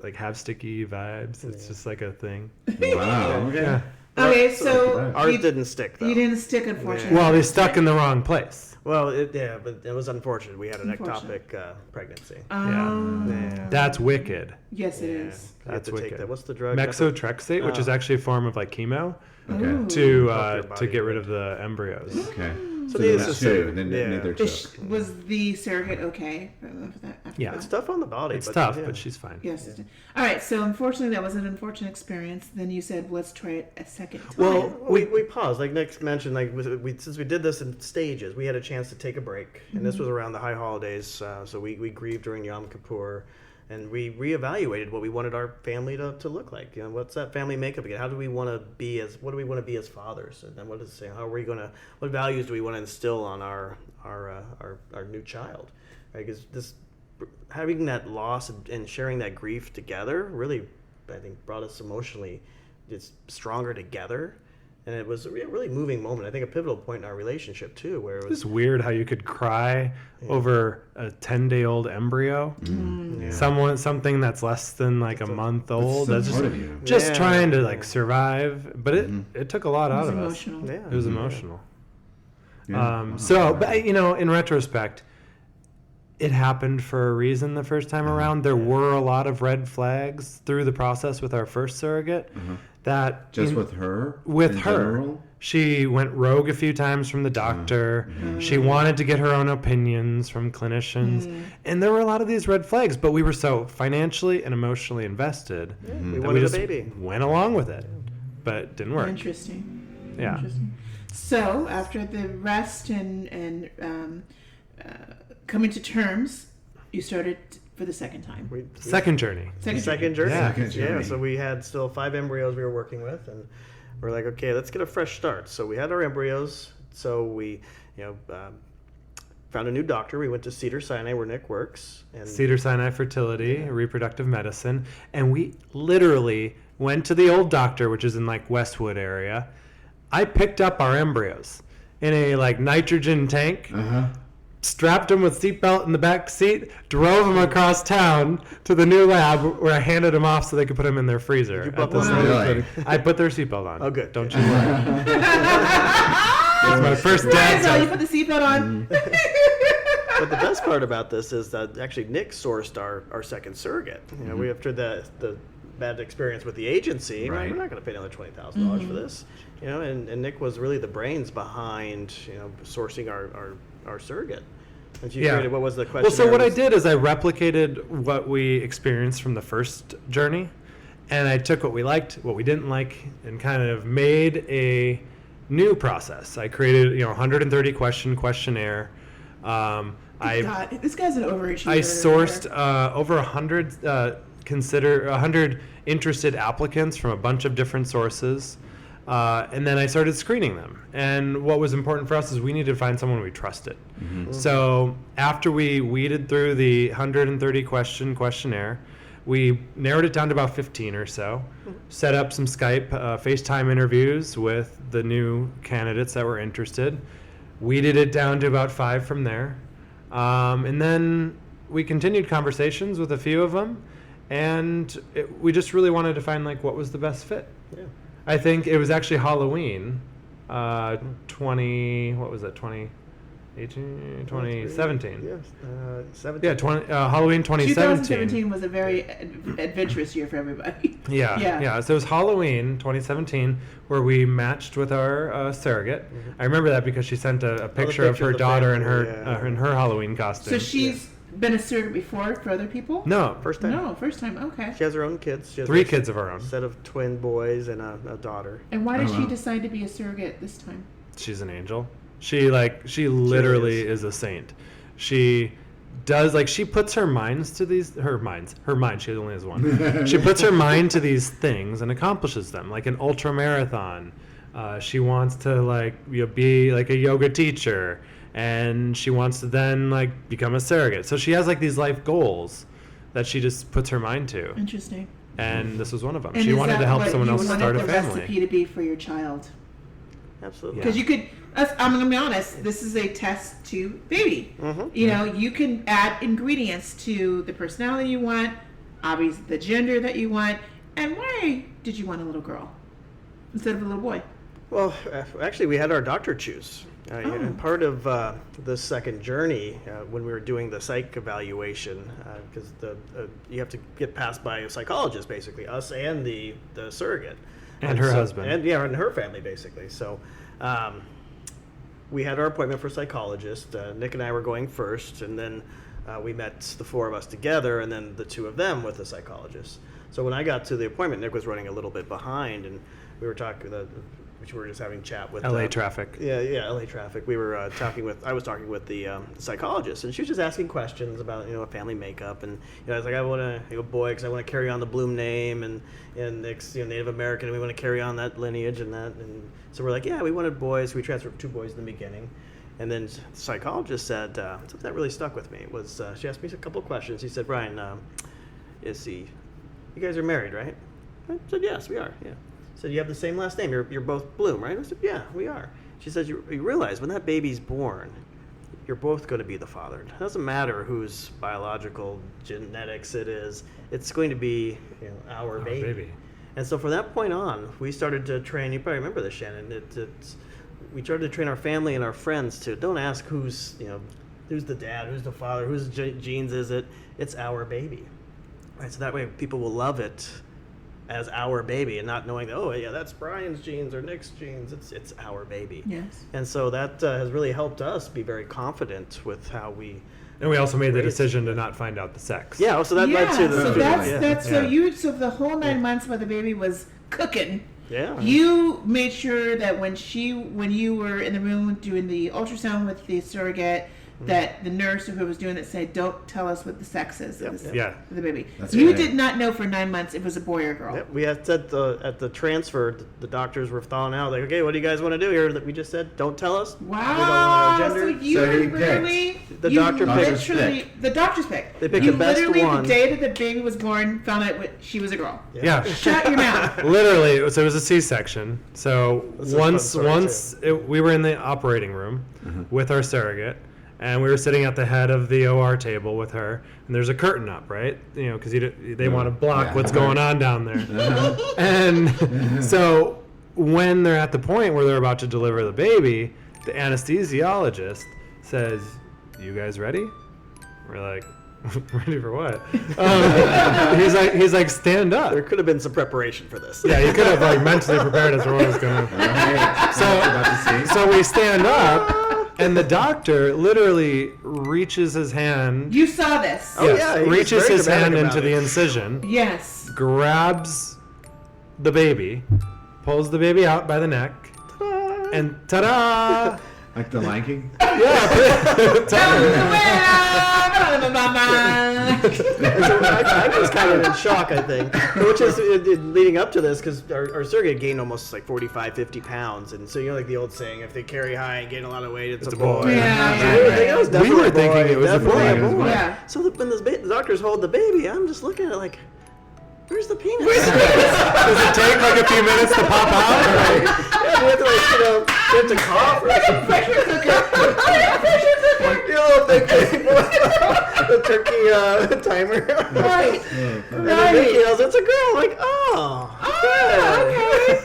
Speaker 4: like have sticky vibes. It's just like a thing.
Speaker 2: Wow. Okay.
Speaker 4: Yeah.
Speaker 1: Okay, so
Speaker 3: Ours
Speaker 1: you
Speaker 3: didn't stick though.
Speaker 1: You didn't stick, unfortunately.
Speaker 4: Well, they stuck in the wrong place.
Speaker 3: Well, but it was unfortunate. We had an
Speaker 1: Unfortunate.
Speaker 3: ectopic pregnancy.
Speaker 4: Yeah. That's wicked.
Speaker 1: Yes, it is.
Speaker 3: You have
Speaker 4: That's
Speaker 3: to take
Speaker 4: wicked.
Speaker 3: that. What's the drug?
Speaker 4: Methotrexate, which is actually a form of like chemo,
Speaker 2: Okay.
Speaker 1: Ooh.
Speaker 4: to
Speaker 3: your body
Speaker 4: get rid of the embryos.
Speaker 2: Okay.
Speaker 3: So
Speaker 2: So
Speaker 3: needless
Speaker 2: that's
Speaker 3: to say,
Speaker 2: 2. Then
Speaker 3: yeah.
Speaker 2: neither
Speaker 1: Was the surrogate okay? After
Speaker 4: Yeah.
Speaker 1: that?
Speaker 3: It's tough on the body.
Speaker 4: It's
Speaker 3: but,
Speaker 4: tough,
Speaker 3: yeah.
Speaker 4: but she's fine.
Speaker 1: Yes. it did. All right. So unfortunately, that was an unfortunate experience. Then you said, "Let's try it a second time."
Speaker 3: Well, we paused. Like Nick mentioned, since we did this in stages, we had a chance to take a break, and this was around the high holidays. So we grieved during Yom Kippur, and we reevaluated what we wanted our family to look like. What's that family makeup again? How do we want to be what do we want to be as fathers? And then what values do we want to instill on our new child? Right? Because having that loss and sharing that grief together really, I think, brought us emotionally just stronger together. And it was a really moving moment. I think a pivotal point in our relationship too, where it was
Speaker 4: It's weird how you could cry over a 10-day-old embryo. Something that's less than like a month old.
Speaker 2: so
Speaker 4: That's just,
Speaker 2: part of you.
Speaker 4: just
Speaker 3: Yeah.
Speaker 4: trying to like survive. But it took a lot
Speaker 1: it
Speaker 4: out
Speaker 1: was
Speaker 4: of us.
Speaker 1: emotional.
Speaker 3: yeah.
Speaker 4: It was emotional.
Speaker 2: Yeah.
Speaker 4: But in retrospect, it happened for a reason the first time around. There were a lot of red flags through the process with our first surrogate. That
Speaker 2: Just with her?
Speaker 4: with
Speaker 2: in
Speaker 4: her.
Speaker 2: general?
Speaker 4: She went rogue a few times from the doctor. She wanted to get her own opinions from clinicians. And there were a lot of these red flags, but we were so financially and emotionally invested
Speaker 3: We
Speaker 4: that
Speaker 3: wanted
Speaker 4: we
Speaker 3: a
Speaker 4: just
Speaker 3: baby.
Speaker 4: went along with it. But it didn't work.
Speaker 1: Interesting.
Speaker 4: Yeah.
Speaker 1: Interesting. So after the rest and coming to terms, you started for the second time.
Speaker 4: Second journey.
Speaker 3: Second journey.
Speaker 4: Yeah.
Speaker 2: Second journey.
Speaker 3: So we had still 5 embryos we were working with, and we're like, okay, let's get a fresh start. So we had our embryos. So we, found a new doctor. We went to Cedar Sinai, where Nick works, and
Speaker 4: Cedar Sinai Fertility, Reproductive Medicine. And we literally went to the old doctor, which is in like Westwood area. I picked up our embryos in a like nitrogen tank, strapped them with seatbelt in the back seat, drove them across town to the new lab where I handed them off so they could put them in their freezer.
Speaker 3: you buckle
Speaker 4: At the
Speaker 3: them
Speaker 4: same
Speaker 2: in?
Speaker 4: time. I put their seatbelt on.
Speaker 3: Oh, good.
Speaker 4: Don't you worry. It's my first dad
Speaker 1: So you
Speaker 4: joke.
Speaker 1: put the seatbelt on.
Speaker 3: But the best part about this is that actually Nick sourced our second surrogate. We after the bad experience with the agency,
Speaker 2: Right.
Speaker 3: we're not going to pay another $20,000 for this. And Nick was really the brains behind sourcing our surrogate. And she created, what was the question?
Speaker 4: Well, so what I did is I replicated what we experienced from the first journey, and I took what we liked, what we didn't like, and kind of made a new process. I created, 130 question questionnaire.
Speaker 1: God, this guy's an overachiever.
Speaker 4: I sourced over 100 interested applicants from a bunch of different sources. And then I started screening them. And what was important for us is we needed to find someone we trusted. So after we weeded through the 130 question questionnaire, we narrowed it down to about 15 or so, set up some Skype, FaceTime interviews with the new candidates that were interested, weeded it down to about 5 from there. And then we continued conversations with a few of them, and we just really wanted to find like what was the best fit.
Speaker 3: Yeah.
Speaker 4: I think it was actually Halloween, 2017.
Speaker 3: Yes, 17.
Speaker 4: Yeah, Halloween 2017.
Speaker 1: 2017 was a very adventurous year for everybody.
Speaker 4: Yeah. So it was Halloween 2017 where we matched with our surrogate. I remember that because she sent a picture of
Speaker 3: picture
Speaker 4: her
Speaker 3: of the
Speaker 4: daughter in
Speaker 3: family,
Speaker 4: her in her Halloween costume.
Speaker 1: So she's been a surrogate before for other people?
Speaker 4: No,
Speaker 3: First time.
Speaker 1: No, first time. Okay.
Speaker 3: She has her own kids. She has
Speaker 4: 3
Speaker 3: a
Speaker 4: kids of her own.
Speaker 3: set of twin boys and a daughter.
Speaker 1: And why did
Speaker 2: Oh,
Speaker 1: she
Speaker 2: wow.
Speaker 1: decide to be a surrogate this time?
Speaker 4: She's an angel. She literally is a saint. She does she puts her minds to these her mind, she only has one. She puts her mind to these things and accomplishes them, like an ultra marathon. She wants to be like a yoga teacher, and she wants to then become a surrogate. So she has these life goals that she just puts her mind to,
Speaker 1: Interesting.
Speaker 4: and this was one of them.
Speaker 1: And
Speaker 4: She
Speaker 1: is
Speaker 4: wanted
Speaker 1: that
Speaker 4: to help
Speaker 1: what
Speaker 4: someone
Speaker 1: you
Speaker 4: else
Speaker 1: wanted
Speaker 4: start a
Speaker 1: the
Speaker 4: family.
Speaker 1: recipe to be for your child?
Speaker 3: Absolutely.
Speaker 1: Because you could, I'm going to be honest, this is a test tube baby. You can add ingredients to the personality you want, obviously the gender that you want, and why did you want a little girl instead of a little boy?
Speaker 3: Well, actually, we had our doctor choose. And part of the second journey, when we were doing the psych evaluation, because you have to get passed by a psychologist, basically, us and the surrogate.
Speaker 4: And her husband.
Speaker 3: And her family, basically. So we had our appointment for a psychologist. Nick and I were going first, and then we met the 4 of us together, and then the 2 of them with the psychologist. So when I got to the appointment, Nick was running a little bit behind, and we were talking. We were just having chat with
Speaker 4: LA traffic.
Speaker 3: Yeah, LA traffic. We were I was talking with the psychologist, and she was just asking questions about family makeup, and I was like, I want a boy because I want to carry on the Bloom name, and Nick's Native American, and we want to carry on that lineage and that, and so we're like, yeah, we wanted boys. We transferred 2 boys in the beginning, and then the psychologist said something that really stuck with me was she asked me a couple of questions. He said, Brian, you guys are married, right? I said, yes, we are. Yeah. Said, you have the same last name. You're both Bloom, right? I said, yeah, we are. She says, you realize when that baby's born, you're both going to be the father. It doesn't matter whose biological genetics it is. It's going to be our baby. And so from that point on, we started to train. You probably remember this, Shannon. We started to train our family and our friends to don't ask whose who's the dad, who's the father, whose genes is it? It's our baby. Right, so that way people will love it as our baby and not knowing that, oh yeah, that's Brian's genes or Nick's genes. It's our baby.
Speaker 1: Yes.
Speaker 3: And so that has really helped us be very confident with how we.
Speaker 4: And we also made the decision to not find out the sex.
Speaker 3: Yeah, so that led to the.
Speaker 1: So that's
Speaker 2: Yeah.
Speaker 1: so the whole 9 months while the baby was cooking.
Speaker 3: Yeah.
Speaker 1: You made sure that when you were in the room doing the ultrasound with the surrogate, that the nurse or who was doing it said, "Don't tell us what the sex is of the baby."
Speaker 2: That's
Speaker 1: You
Speaker 2: right.
Speaker 1: did not know for 9 months if it was a boy or girl.
Speaker 3: Yep, we had said at the transfer, the doctors were thawing out. Like, okay, what do you guys want to do here? That we just said, don't tell us. We don't want
Speaker 1: Wow!
Speaker 3: to know
Speaker 1: So
Speaker 3: gender.
Speaker 1: you
Speaker 2: So he
Speaker 1: literally
Speaker 3: The
Speaker 1: you
Speaker 3: doctor picked.
Speaker 1: literally the doctor's pick.
Speaker 3: They picked
Speaker 1: you
Speaker 3: the best
Speaker 1: literally
Speaker 3: one.
Speaker 1: the day that the baby was born found out she was a girl.
Speaker 4: Yeah.
Speaker 1: Shut your mouth.
Speaker 4: Literally, so it was a C-section. So
Speaker 3: That's a fun story,
Speaker 4: we were in the operating room with our surrogate, and we were sitting at the head of the OR table with her, and there's a curtain up, right? You know, because they want to block
Speaker 2: Yeah.
Speaker 4: what's going on down there. And so when they're at the point where they're about to deliver the baby, the anesthesiologist says, "You guys ready?" We're like, "Ready for what?" He's like, "Stand up."
Speaker 3: There could have been some preparation for this.
Speaker 4: Yeah, you could have like mentally prepared us for what was going to.
Speaker 2: Right. About to see.
Speaker 4: So we stand up, and the doctor literally reaches his hand.
Speaker 1: You saw this.
Speaker 3: Oh, yeah, he was
Speaker 4: reaches
Speaker 3: very
Speaker 4: his
Speaker 3: dramatic
Speaker 4: hand
Speaker 3: about
Speaker 4: into
Speaker 3: it.
Speaker 4: the incision,
Speaker 1: Yes.
Speaker 4: grabs the baby, pulls the baby out by the neck, and ta-da!
Speaker 2: Like the Lion King?
Speaker 3: I was kind of in shock, I think. Which is leading up to this, because our surrogate gained almost like 45, 50 pounds. And so, you know, like the old saying, if they carry high and gain a lot of weight, it's a boy.
Speaker 4: boy.
Speaker 1: Yeah.
Speaker 3: We were thinking, it was definitely
Speaker 4: were
Speaker 3: a boy,
Speaker 4: thinking it was a
Speaker 3: definitely
Speaker 4: boy.
Speaker 1: Yeah.
Speaker 3: So when the doctors hold the baby, I'm just looking at it like, where's the penis?
Speaker 4: Does it take like a few minutes to pop out?
Speaker 3: Yeah, we have to like, we have to cough.
Speaker 1: Pressure cooker.
Speaker 3: You know, the turkey timer.
Speaker 1: Right.
Speaker 3: And then Vicky yells, "It's a girl!" I'm like,
Speaker 1: Oh, okay.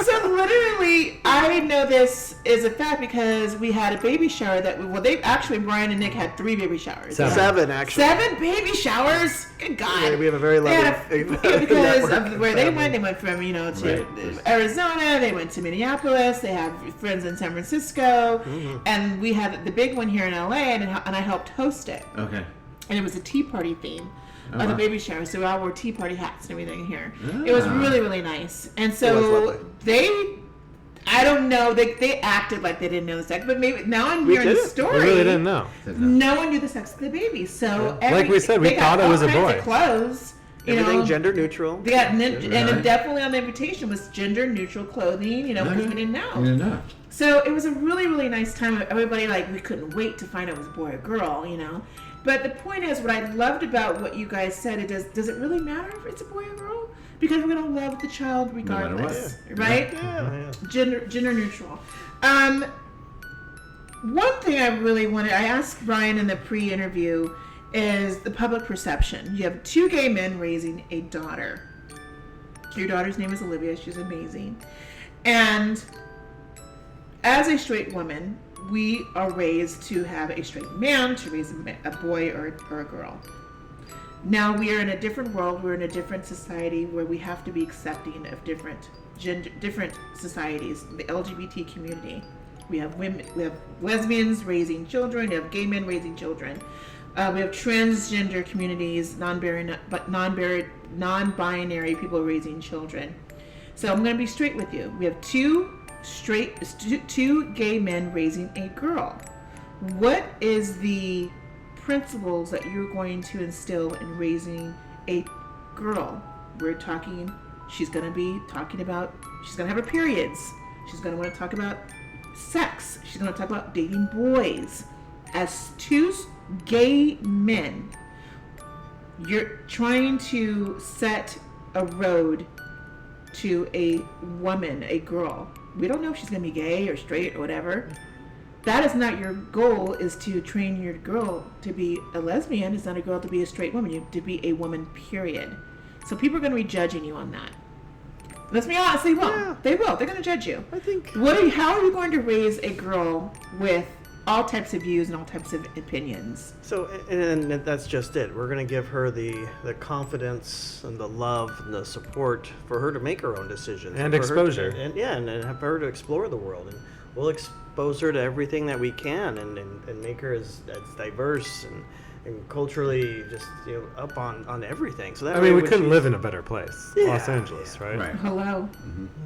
Speaker 1: So literally, I know this is a fact because we had a baby shower Brian and Nick had 3 baby showers.
Speaker 3: Seven, actually.
Speaker 1: 7 baby showers? Good God.
Speaker 3: Yeah, we have a very
Speaker 1: They had
Speaker 3: lovely
Speaker 1: because
Speaker 3: network.
Speaker 1: of where they went from, to Arizona, they went to Minneapolis, they have friends in San Francisco, and we had the big one here in LA, and I helped host it.
Speaker 2: Okay.
Speaker 1: And it was a tea party theme of the baby shower, so we all wore tea party hats and everything here.
Speaker 2: Ah.
Speaker 1: It was really, really nice. And
Speaker 3: It was
Speaker 1: so
Speaker 3: lovely.
Speaker 1: I don't know, they acted like they didn't know the sex, but maybe now I'm
Speaker 3: We
Speaker 1: hearing the
Speaker 3: didn't.
Speaker 1: story.
Speaker 4: We really didn't know.
Speaker 1: No one knew the sex of the baby, so
Speaker 4: Like we said, we
Speaker 1: they
Speaker 4: thought
Speaker 1: got
Speaker 4: it was
Speaker 1: all
Speaker 4: a
Speaker 1: kinds
Speaker 4: boy.
Speaker 1: of clothes,
Speaker 3: Everything gender neutral.
Speaker 1: They got and
Speaker 2: Right.
Speaker 1: then definitely on the invitation was gender neutral clothing, because we didn't know.
Speaker 2: You didn't know.
Speaker 1: So it was a really, really nice time. Everybody, we couldn't wait to find out it was a boy or girl, But the point is, what I loved about what you guys said, does it really matter if it's a boy or girl? Because we're going to love the child regardless, right?
Speaker 3: Yeah.
Speaker 1: Gender neutral. One thing I really wanted, I asked Brian in the pre-interview, is the public perception. You have 2 gay men raising a daughter. Your daughter's name is Olivia. She's amazing. And as a straight woman, we are raised to have a straight man to raise a boy or a girl. Now we are in a different world. We're in a different society where we have to be accepting of different societies. The LGBT community. We have women. We have lesbians raising children. We have gay men raising children. We have transgender communities, non-binary people raising children. So I'm going to be straight with you. We have two gay men raising a girl. What is the principles that you're going to instill in raising a girl? We're talking, she's going to have her periods. She's going to want to talk about sex. She's going to talk about dating boys. As 2 gay men, you're trying to set a road to a woman, a girl. We don't know if she's going to be gay or straight or whatever. That is not your goal, is to train your girl to be a lesbian. It's not a girl to be a straight woman. To be a woman, period. So people are going to be judging you on that. Let's be honest, they will.
Speaker 3: Yeah.
Speaker 1: They will. They're going to judge you.
Speaker 3: I think.
Speaker 1: How are you going to raise a girl with all types of views and all types of opinions.
Speaker 3: So, and that's just it. We're going to give her the confidence and the love and the support for her to make her own decisions.
Speaker 4: And
Speaker 3: for her
Speaker 4: exposure.
Speaker 3: and have her to explore the world. And we'll expose her to everything that we can and make her as diverse and culturally just up on everything. So that
Speaker 4: I
Speaker 3: way
Speaker 4: mean, we
Speaker 3: when
Speaker 4: couldn't
Speaker 3: she-
Speaker 4: live in a better place.
Speaker 3: Yeah,
Speaker 4: Los Angeles, right?
Speaker 2: Right.
Speaker 1: Hello.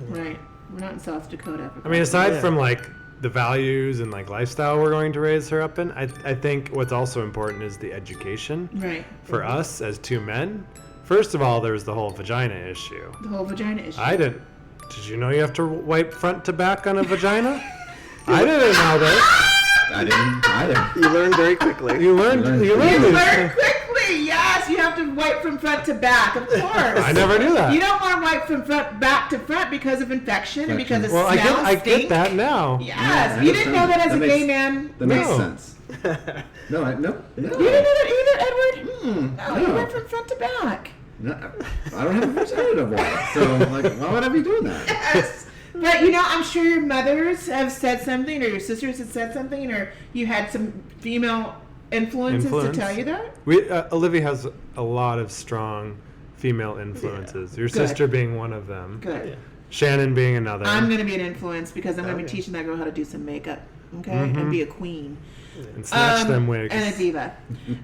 Speaker 1: Right. We're not in South Dakota.
Speaker 4: I mean, aside
Speaker 3: Yeah.
Speaker 4: from like the values and like lifestyle we're going to raise her up in, I think what's also important is the education.
Speaker 1: Right.
Speaker 4: For us as two men, first of all, there's the whole vagina issue.
Speaker 1: The whole vagina issue.
Speaker 4: Did you know you have to wipe front to back on a vagina? I didn't know this.
Speaker 2: I didn't either.
Speaker 3: You learn very quickly.
Speaker 4: You learned
Speaker 1: You learn
Speaker 4: this.
Speaker 1: quickly. Yes, you have to wipe from front to back, of course.
Speaker 4: I never knew that.
Speaker 1: You don't want to wipe from front back to front because of infection and because of
Speaker 4: Well,
Speaker 1: smell,
Speaker 4: I get
Speaker 1: stink.
Speaker 4: that now.
Speaker 1: Yes,
Speaker 2: Yeah, I
Speaker 1: you didn't know that as a
Speaker 2: understand.
Speaker 1: gay man.
Speaker 2: That makes
Speaker 4: No.
Speaker 2: sense. No.
Speaker 1: You didn't know that either, Edward. No, you
Speaker 2: no.
Speaker 1: went from front to back.
Speaker 2: No, I don't have a vagina to wipe, so like, why would I be doing that?
Speaker 1: Yes. But I'm sure your mothers have said something, or your sisters have said something, or you had some female influences to tell you that.
Speaker 4: Olivia has a lot of strong female influences. Your
Speaker 1: Good.
Speaker 4: sister being one of them.
Speaker 1: Good.
Speaker 4: Shannon being another.
Speaker 1: I'm going to be an influence because I'm going to be
Speaker 3: Okay.
Speaker 1: teaching that girl how to do some makeup, okay, and be a queen.
Speaker 4: and snatch them wigs.
Speaker 1: And a diva.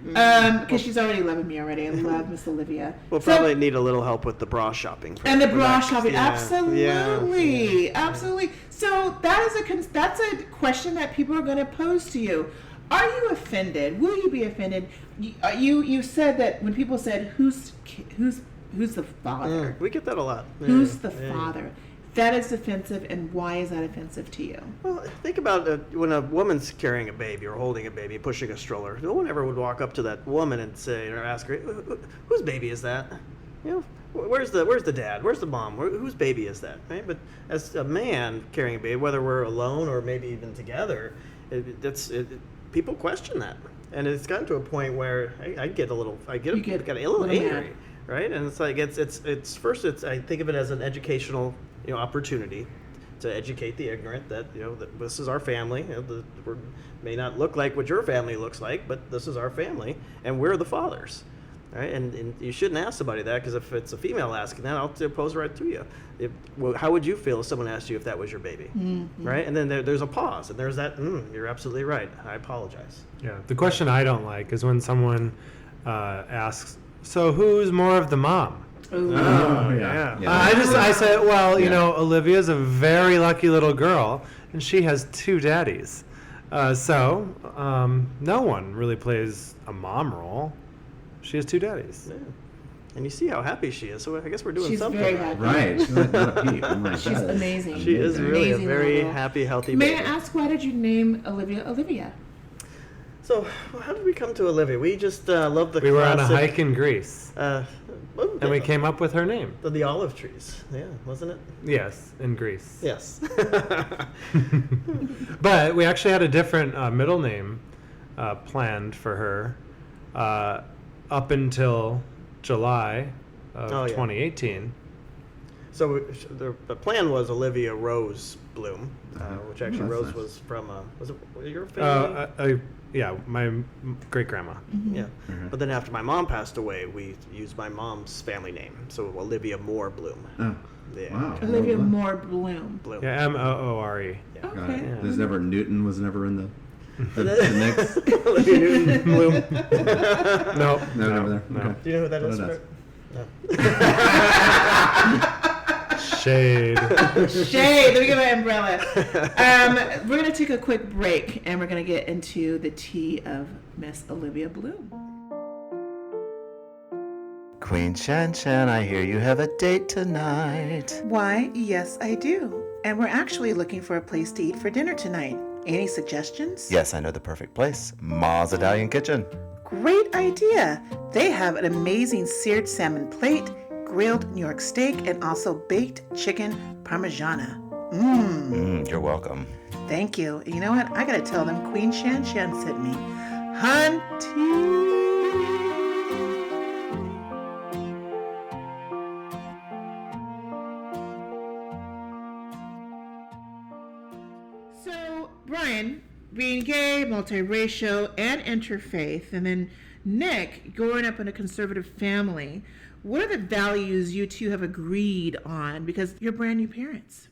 Speaker 1: Because she's already loving me already. I love Miss Olivia.
Speaker 3: We'll
Speaker 1: So-
Speaker 3: probably need a little help with the bra shopping.
Speaker 1: and the
Speaker 3: for
Speaker 1: bra
Speaker 3: that.
Speaker 1: shopping,
Speaker 3: Yeah.
Speaker 1: absolutely, absolutely. So that's a question that people are going to pose to you. Are you offended? Will you be offended? You said that when people said who's the father?
Speaker 3: We get that a lot.
Speaker 1: Who's the
Speaker 3: Yeah.
Speaker 1: father? That is offensive, and why is that offensive to you?
Speaker 3: Well, think about when a woman's carrying a baby or holding a baby, pushing a stroller. No one ever would walk up to that woman and say or ask her, "Whose baby is that?" Where's the dad? Where's the mom? Whose baby is that? Right? But as a man carrying a baby, whether we're alone or maybe even together, people question that, and it's gotten to a point where I get a little angry, right? And it's like it's first I think of it as an educational opportunity to educate the ignorant that that this is our family. We may not look like what your family looks like, but this is our family, and we're the fathers. Right? And you shouldn't ask somebody that, because if it's a female asking that, I'll pose right to you. How would you feel if someone asked you if that was your baby?
Speaker 1: Mm-hmm.
Speaker 3: Right? And then there's a pause, and there's that, you're absolutely right. I apologize.
Speaker 4: Yeah. The question I don't like is when someone asks, "So who's more of the mom?"
Speaker 1: Ooh.
Speaker 2: Oh,
Speaker 3: yeah.
Speaker 4: I said, well,
Speaker 2: Yeah.
Speaker 4: Olivia's a very lucky little girl, and she has two daddies. So no one really plays a mom role. She has two daddies.
Speaker 3: Yeah. And you see how happy she is, so I guess we're doing
Speaker 1: She's
Speaker 3: something
Speaker 1: very
Speaker 3: right.
Speaker 1: happy.
Speaker 2: Right. She's like not a peep. I'm like,
Speaker 1: She's
Speaker 2: that is
Speaker 1: amazing.
Speaker 3: She is really a
Speaker 1: Amazing
Speaker 3: very
Speaker 1: little-
Speaker 3: happy, healthy
Speaker 1: May
Speaker 3: baby.
Speaker 1: I ask, why did you name Olivia Olivia?
Speaker 3: So, how did we come to Olivia? We just love the
Speaker 4: We were on a
Speaker 3: classic,
Speaker 4: hike in Greece, and we came up with her name.
Speaker 3: the olive trees. Yeah, wasn't it?
Speaker 4: Yes, in Greece.
Speaker 3: Yes.
Speaker 4: But we actually had a different middle name planned for her up until July of
Speaker 3: Oh, yeah.
Speaker 4: 2018.
Speaker 3: So the plan was Olivia Rose Bloom, which actually
Speaker 2: that's
Speaker 3: Rose
Speaker 2: nice.
Speaker 3: was from was it your family?
Speaker 4: Yeah, my great grandma.
Speaker 3: Yeah. But then after my mom passed away, we used my mom's family name, so Olivia Moore Bloom.
Speaker 2: Oh,
Speaker 3: Yeah.
Speaker 2: wow.
Speaker 1: Olivia
Speaker 2: Well done.
Speaker 1: Moore Bloom.
Speaker 3: Bloom.
Speaker 4: Yeah, Moore.
Speaker 2: Got
Speaker 1: Okay.
Speaker 2: it. There's never Newton was never in the mix.
Speaker 3: Olivia Newton Bloom.
Speaker 4: No,
Speaker 2: No, never there.
Speaker 4: no.
Speaker 2: Okay.
Speaker 3: Do you know who that
Speaker 2: What
Speaker 3: is?
Speaker 2: it is.
Speaker 3: No.
Speaker 4: Shade.
Speaker 1: Shade. Let me get my umbrella. We're going to take a quick break, and we're going to get into the tea of Miss Olivia Bloom.
Speaker 5: Queen Shanshan, I hear you have a date tonight.
Speaker 1: Why, yes, I do. And we're actually looking for a place to eat for dinner tonight. Any suggestions?
Speaker 5: Yes, I know the perfect place. Ma's Italian Kitchen.
Speaker 1: Great idea. They have an amazing seared salmon plate, grilled New York steak, and also baked chicken parmigiana.
Speaker 5: You're welcome.
Speaker 1: Thank you. You know what? I gotta tell them Queen Shanshan sent me. Hunteeeee. So, Brian, being gay, multiracial, and interfaith, and then Nick, growing up in a conservative family, what are the values you two have agreed on? Because you're brand new parents.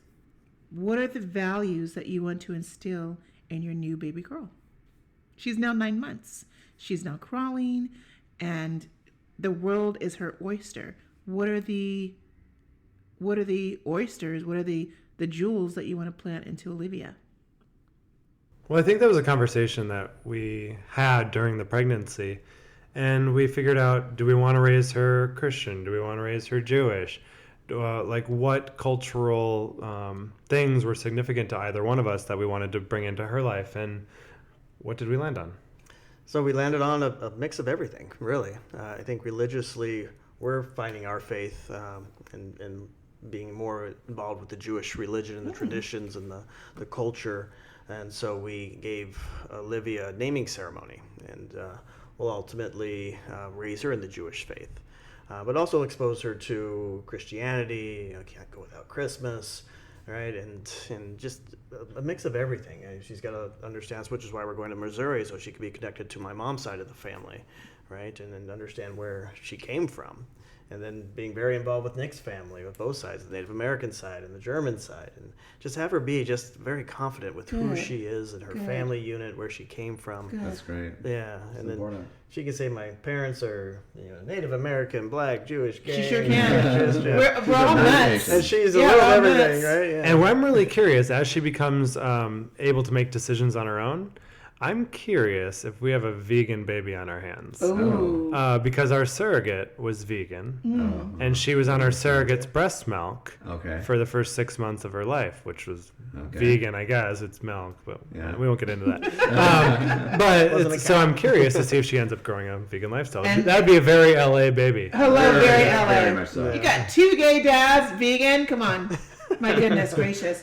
Speaker 1: What are the values that you want to instill in your new baby girl? She's now 9 months. She's now crawling, and the world is her oyster. What are the oysters? What are the jewels that you want to plant into Olivia?
Speaker 4: Well, I think that was a conversation that we had during the pregnancy, and we figured out, do we want to raise her Christian? Do we want to raise her Jewish? Like what cultural things were significant to either one of us that we wanted to bring into her life, and what did we land on?
Speaker 3: So we landed on a mix of everything, really. I think religiously, we're finding our faith and being more involved with the Jewish religion and the traditions and the culture. And so we gave Olivia a naming ceremony, and we'll ultimately raise her in the Jewish faith. But also expose her to Christianity. Can't go without Christmas, right? And just a mix of everything. And she's got to understand, which is why we're going to Missouri, so she can be connected to my mom's side of the family, right? And then understand where she came from. And then being very involved with Nick's family, with both sides, the Native American side and the German side, and just have her be just very confident with who she is and her family unit, where she came from.
Speaker 2: That's great.
Speaker 3: Yeah,
Speaker 2: That's
Speaker 3: and then
Speaker 2: important.
Speaker 3: she can say my parents are Native American, Black, Jewish, gay.
Speaker 1: She sure can.
Speaker 3: Christian.
Speaker 1: We're all nuts.
Speaker 3: And she's a
Speaker 1: Yeah,
Speaker 3: little
Speaker 1: all
Speaker 3: everything,
Speaker 1: nuts.
Speaker 3: right? Yeah.
Speaker 4: And I'm really curious, as she becomes able to make decisions on her own, I'm curious if we have a vegan baby on our hands.
Speaker 1: Ooh.
Speaker 4: Because our surrogate was vegan,
Speaker 2: Oh.
Speaker 4: and she was on our surrogate's breast milk
Speaker 2: Okay.
Speaker 4: for the first 6 months of her life, which was
Speaker 2: Okay.
Speaker 4: vegan, I guess. It's milk, but
Speaker 2: Yeah.
Speaker 4: we won't get into that. So I'm curious to see if she ends up growing a vegan lifestyle.
Speaker 1: And-
Speaker 4: That'd be a very LA baby.
Speaker 1: Hello, very LA.
Speaker 2: Very much so.
Speaker 1: You got 2 gay dads, vegan. Come on. My goodness gracious.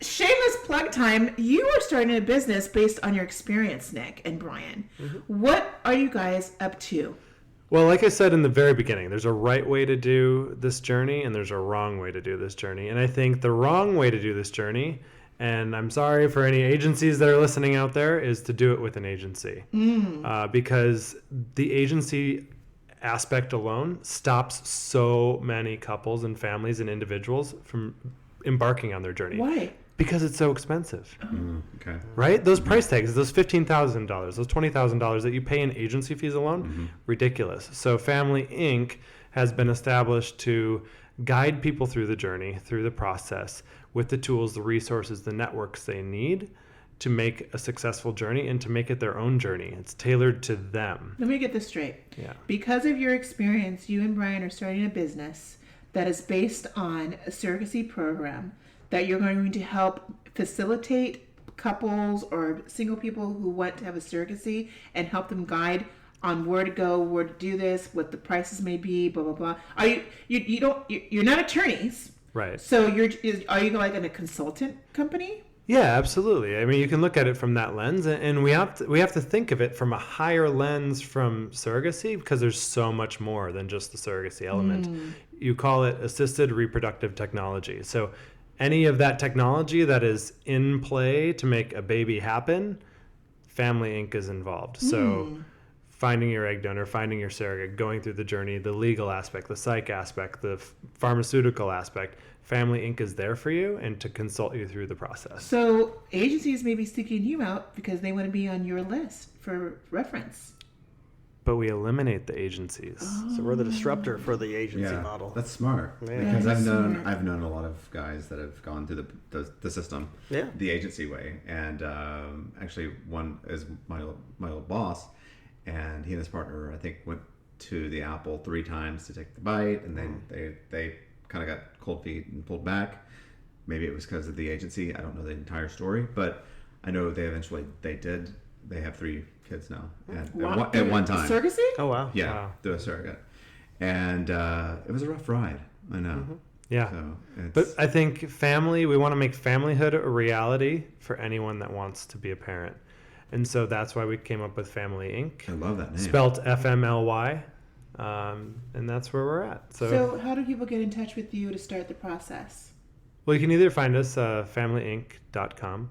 Speaker 1: Shameless plug time. You are starting a business based on your experience, Nick and Brian. What are you guys up to?
Speaker 4: Well, like I said in the very beginning, there's a right way to do this journey and there's a wrong way to do this journey. And I think the wrong way to do this journey, and I'm sorry for any agencies that are listening out there, is to do it with an agency. Because the agency aspect alone stops so many couples and families and individuals from embarking on their journey.
Speaker 1: Why?
Speaker 4: Because it's so expensive.
Speaker 2: Okay.
Speaker 4: Right? Those price tags, those $15,000, those $20,000 that you pay in agency fees alone, ridiculous. So FMLY Inc. has been established to guide people through the journey, through the process, with the tools, the resources, the networks they need to make a successful journey and to make it their own journey. It's tailored to them.
Speaker 1: Let me get this straight.
Speaker 4: Yeah.
Speaker 1: Because of your experience, you and Brian are starting a business that is based on a surrogacy program that you're going to help facilitate couples or single people who want to have a surrogacy and help them guide on where to go, where to do this, what the prices may be, blah blah blah. Are you're not attorneys,
Speaker 4: Right.
Speaker 1: so are you like in a consultant company?
Speaker 4: Yeah, absolutely. I mean, you can look at it from that lens, and we have to think of it from a higher lens from surrogacy, because there's so much more than just the surrogacy element. You call it assisted reproductive technology. So any of that technology that is in play to make a baby happen, FMLY Inc. is involved. So finding your egg donor, finding your surrogate, going through the journey, the legal aspect, the psych aspect, the pharmaceutical aspect, FMLY Inc. is there for you and to consult you through the process.
Speaker 1: So agencies may be seeking you out because they want to be on your list for reference.
Speaker 4: But we eliminate the agencies.
Speaker 3: So we're the disruptor for the agency
Speaker 2: Yeah,
Speaker 3: model.
Speaker 2: that's smart.
Speaker 3: Yeah.
Speaker 2: Because
Speaker 1: That is
Speaker 2: I've
Speaker 1: smart.
Speaker 2: known a lot of guys that have gone through the system,
Speaker 3: Yeah.
Speaker 2: the agency way, and actually one is my old boss, and he and his partner I think went to the apple 3 times to take the bite, and then they kind of got cold feet and pulled back. Maybe it was because of the agency. I don't know the entire story, but I know they eventually did. They have 3 kids now at one time.
Speaker 1: Surrogacy?
Speaker 3: Oh wow.
Speaker 2: Yeah,
Speaker 4: Wow.
Speaker 2: through a surrogate. And it was a rough ride. I know.
Speaker 4: Yeah.
Speaker 2: So it's,
Speaker 4: But I think we want to make familyhood a reality for anyone that wants to be a parent. And so that's why we came up with FMLY Inc.
Speaker 2: I love that name.
Speaker 4: Spelt FMLY. And that's where we're at.
Speaker 1: So how do people get in touch with you to start the process?
Speaker 4: Well, you can either find us FMLYinc.com,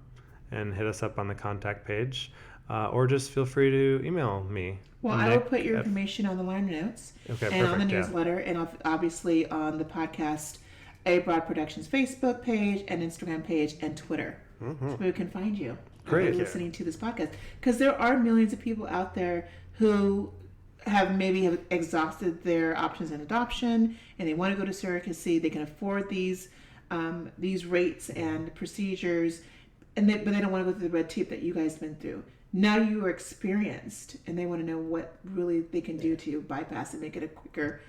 Speaker 4: and hit us up on the contact page. Or just feel free to email me.
Speaker 1: Well, I will
Speaker 4: Nick
Speaker 1: put your
Speaker 4: at-
Speaker 1: information on the liner notes
Speaker 4: Okay,
Speaker 1: and on the
Speaker 4: perfect, yeah.
Speaker 1: newsletter, and obviously on the podcast, A Broad Productions Facebook page and Instagram page and Twitter. So we can find you.
Speaker 4: Great.
Speaker 1: If you're listening to this podcast, because there are millions of people out there who have exhausted their options in adoption, and they want to go to surrogacy. They can afford these rates and procedures, but they don't want to go through the red tape that you guys been through. Now you are experienced, and they want to know what really they can do to bypass and make it a quicker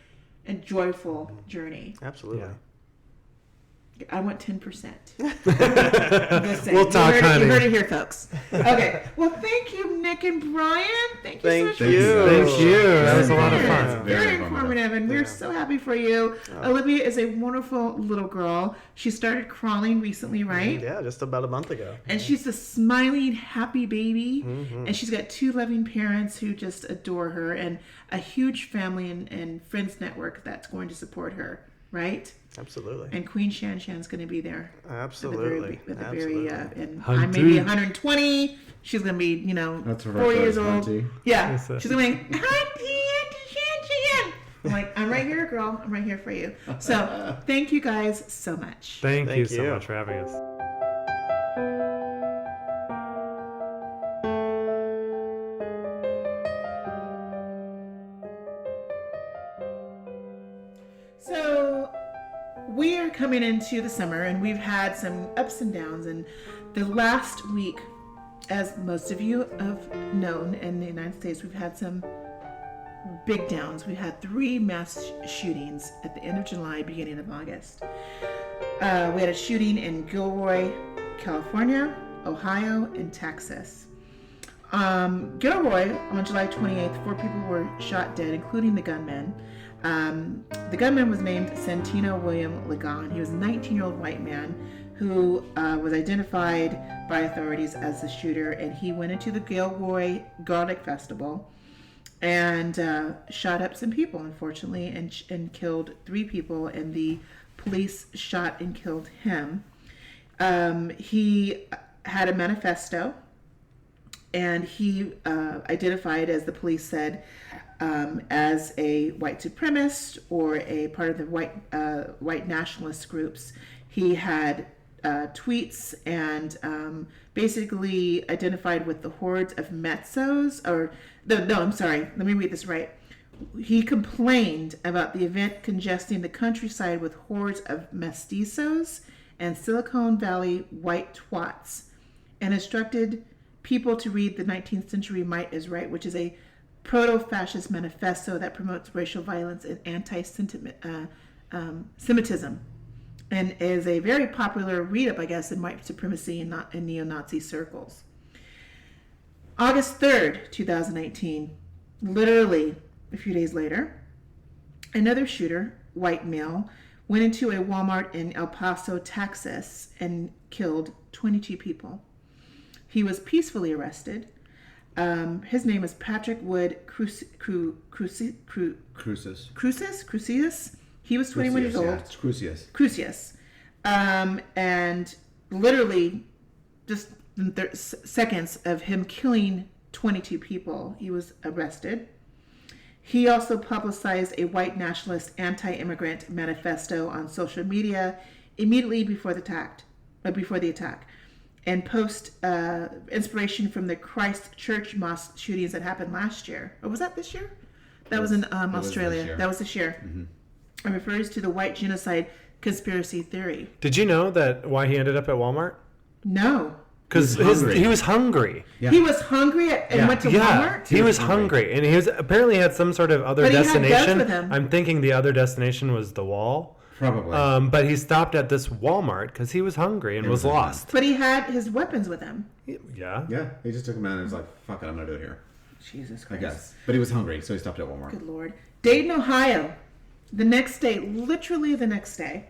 Speaker 1: and joyful journey.
Speaker 3: Absolutely.
Speaker 4: Yeah.
Speaker 1: I want 10%.
Speaker 4: We'll talk, honey.
Speaker 1: You heard it here, folks. Okay. Well, thank you, Nick and Brian. Thank you so much.
Speaker 3: Thank you.
Speaker 4: Thank you. That was a lot of
Speaker 1: Yes,
Speaker 4: fun.
Speaker 1: Very
Speaker 2: Very
Speaker 1: informative, and we're so happy for you. Olivia is a wonderful little girl. She started crawling recently, right?
Speaker 3: Yeah, just about a month ago.
Speaker 1: And she's a smiling, happy baby. And she's got 2 loving parents who just adore her, and a huge family and friends network that's going to support her, right?
Speaker 3: Absolutely.
Speaker 1: And Queen Shanshan's going to be there.
Speaker 3: Absolutely.
Speaker 1: And I'm maybe 120. She's going to be,
Speaker 2: That's
Speaker 1: 4 years old.
Speaker 2: Auntie.
Speaker 1: Yeah.
Speaker 4: Yes, sir.
Speaker 1: She's going to be, Auntie Shanshan. I'm like, I'm right here, girl. I'm right here for you. So thank you guys so much.
Speaker 4: Thank you
Speaker 3: Thank
Speaker 4: so
Speaker 3: you.
Speaker 4: much for having us.
Speaker 1: So we are coming into the summer, and we've had some ups and downs. And the last week, as most of you have known, in the United States, we've had some big downs. We had 3 mass shootings at the end of July, beginning of August. We had a shooting in Gilroy, California, Ohio, and Texas. Gilroy, on July 28th, 4 people were shot dead, including the gunman. The gunman was named Santino William Ligon. He was a 19-year-old white man who was identified by authorities as the shooter, and he went into the Gilroy Garlic Festival and shot up some people, unfortunately, and killed 3 people, and the police shot and killed him. He had a manifesto, and he identified, as the police said, as a white supremacist or a part of the white nationalist groups. He had tweets and basically identified with the hordes of Metzos, let me read this right. He complained about the event congesting the countryside with hordes of mestizos and Silicon Valley white twats, and instructed people to read the 19th Century Might is Right, which is a proto-fascist manifesto that promotes racial violence and anti-Semitism, and is a very popular read-up, I guess, in white supremacy and neo-Nazi circles. August 3rd, 2019, literally a few days later, another shooter, white male, went into a Walmart in El Paso, Texas, and killed 22 people. He was peacefully arrested. His name is Patrick Wood Cruces. He was 21 years old.
Speaker 2: Yeah, it's Crucius.
Speaker 1: Crucius. And literally just in seconds of him killing 22 people, he was arrested. He also publicized a white nationalist anti-immigrant manifesto on social media immediately before the attack, and post inspiration from the Christchurch mosque shootings that happened last year. Or was that this year? That was in Australia. That was this year.
Speaker 2: Mm-hmm.
Speaker 1: It refers to the white genocide conspiracy theory.
Speaker 4: Did you know that why he ended up at Walmart?
Speaker 1: No.
Speaker 4: Because he was hungry.
Speaker 2: Yeah.
Speaker 1: He was hungry and went to Walmart?
Speaker 4: He was hungry, and he was apparently had some sort of other
Speaker 1: But he had
Speaker 4: destination.
Speaker 1: guns with him.
Speaker 4: I'm thinking the other destination was the wall.
Speaker 2: Probably.
Speaker 4: But he stopped at this Walmart because he was hungry and was lost.
Speaker 1: But he had his weapons with him.
Speaker 4: Yeah.
Speaker 2: Yeah, he just took him out and was like, fuck it, I'm going to do it here.
Speaker 1: Jesus
Speaker 2: I
Speaker 1: Christ.
Speaker 2: guess. But he was hungry, so he stopped at Walmart.
Speaker 1: Good Lord. Dayton, Ohio. The next day, literally the next day,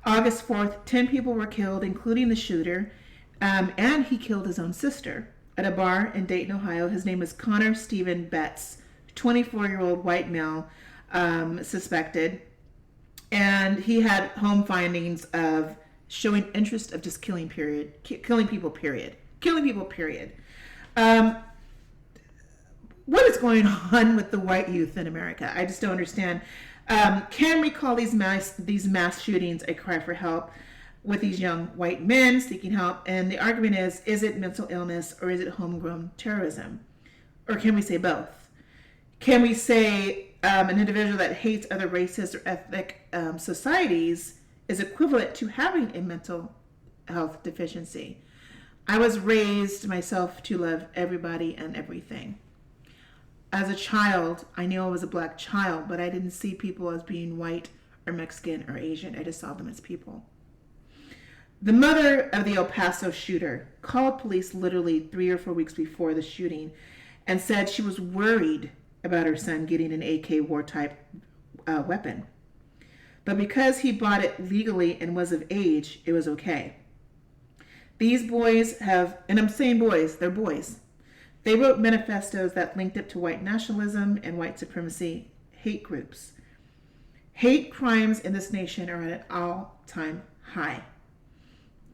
Speaker 1: August 4th, 10 people were killed, including the shooter, and he killed his own sister at a bar in Dayton, Ohio. His name is Connor Stephen Betts, 24-year-old white male, suspected. And he had home findings of showing interest of just killing people, period. killing people, period. What is going on with the white youth in America? I just don't understand. Can we call these mass shootings a cry for help with these young white men seeking help? And the argument is it mental illness or is it homegrown terrorism? Or can we say both? Can we say an individual that hates other races or ethnic societies is equivalent to having a mental health deficiency? I was raised myself to love everybody and everything. As a child, I knew I was a black child, but I didn't see people as being white or Mexican or Asian. I just saw them as people. The mother of the El Paso shooter called police literally 3 or 4 weeks before the shooting and said she was worried about her son getting an AK war type weapon. But because he bought it legally and was of age, it was okay. These boys have, and I'm saying boys, they're boys. They wrote manifestos that linked up to white nationalism and white supremacy hate groups. Hate crimes in this nation are at an all-time high.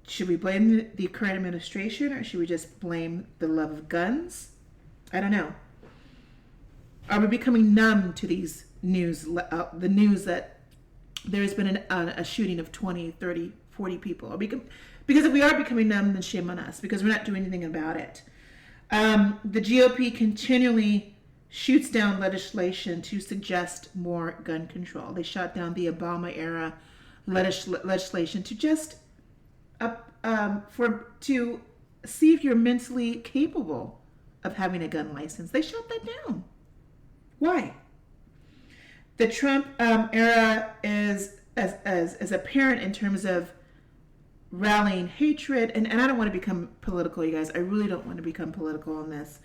Speaker 1: Should we blame the current administration or should we just blame the love of guns? I don't know. Are we becoming numb to these news, the news that there's been a shooting of 20, 30, 40 people? Because if we are becoming numb, then shame on us because we're not doing anything about it. The GOP continually shoots down legislation to suggest more gun control. They shot down the Obama-era legislation to just to see if you're mentally capable of having a gun license. They shot that down. Why? The Trump era is as apparent in terms of rallying hatred, and I don't want to become political, you guys. I really don't want to become political on this.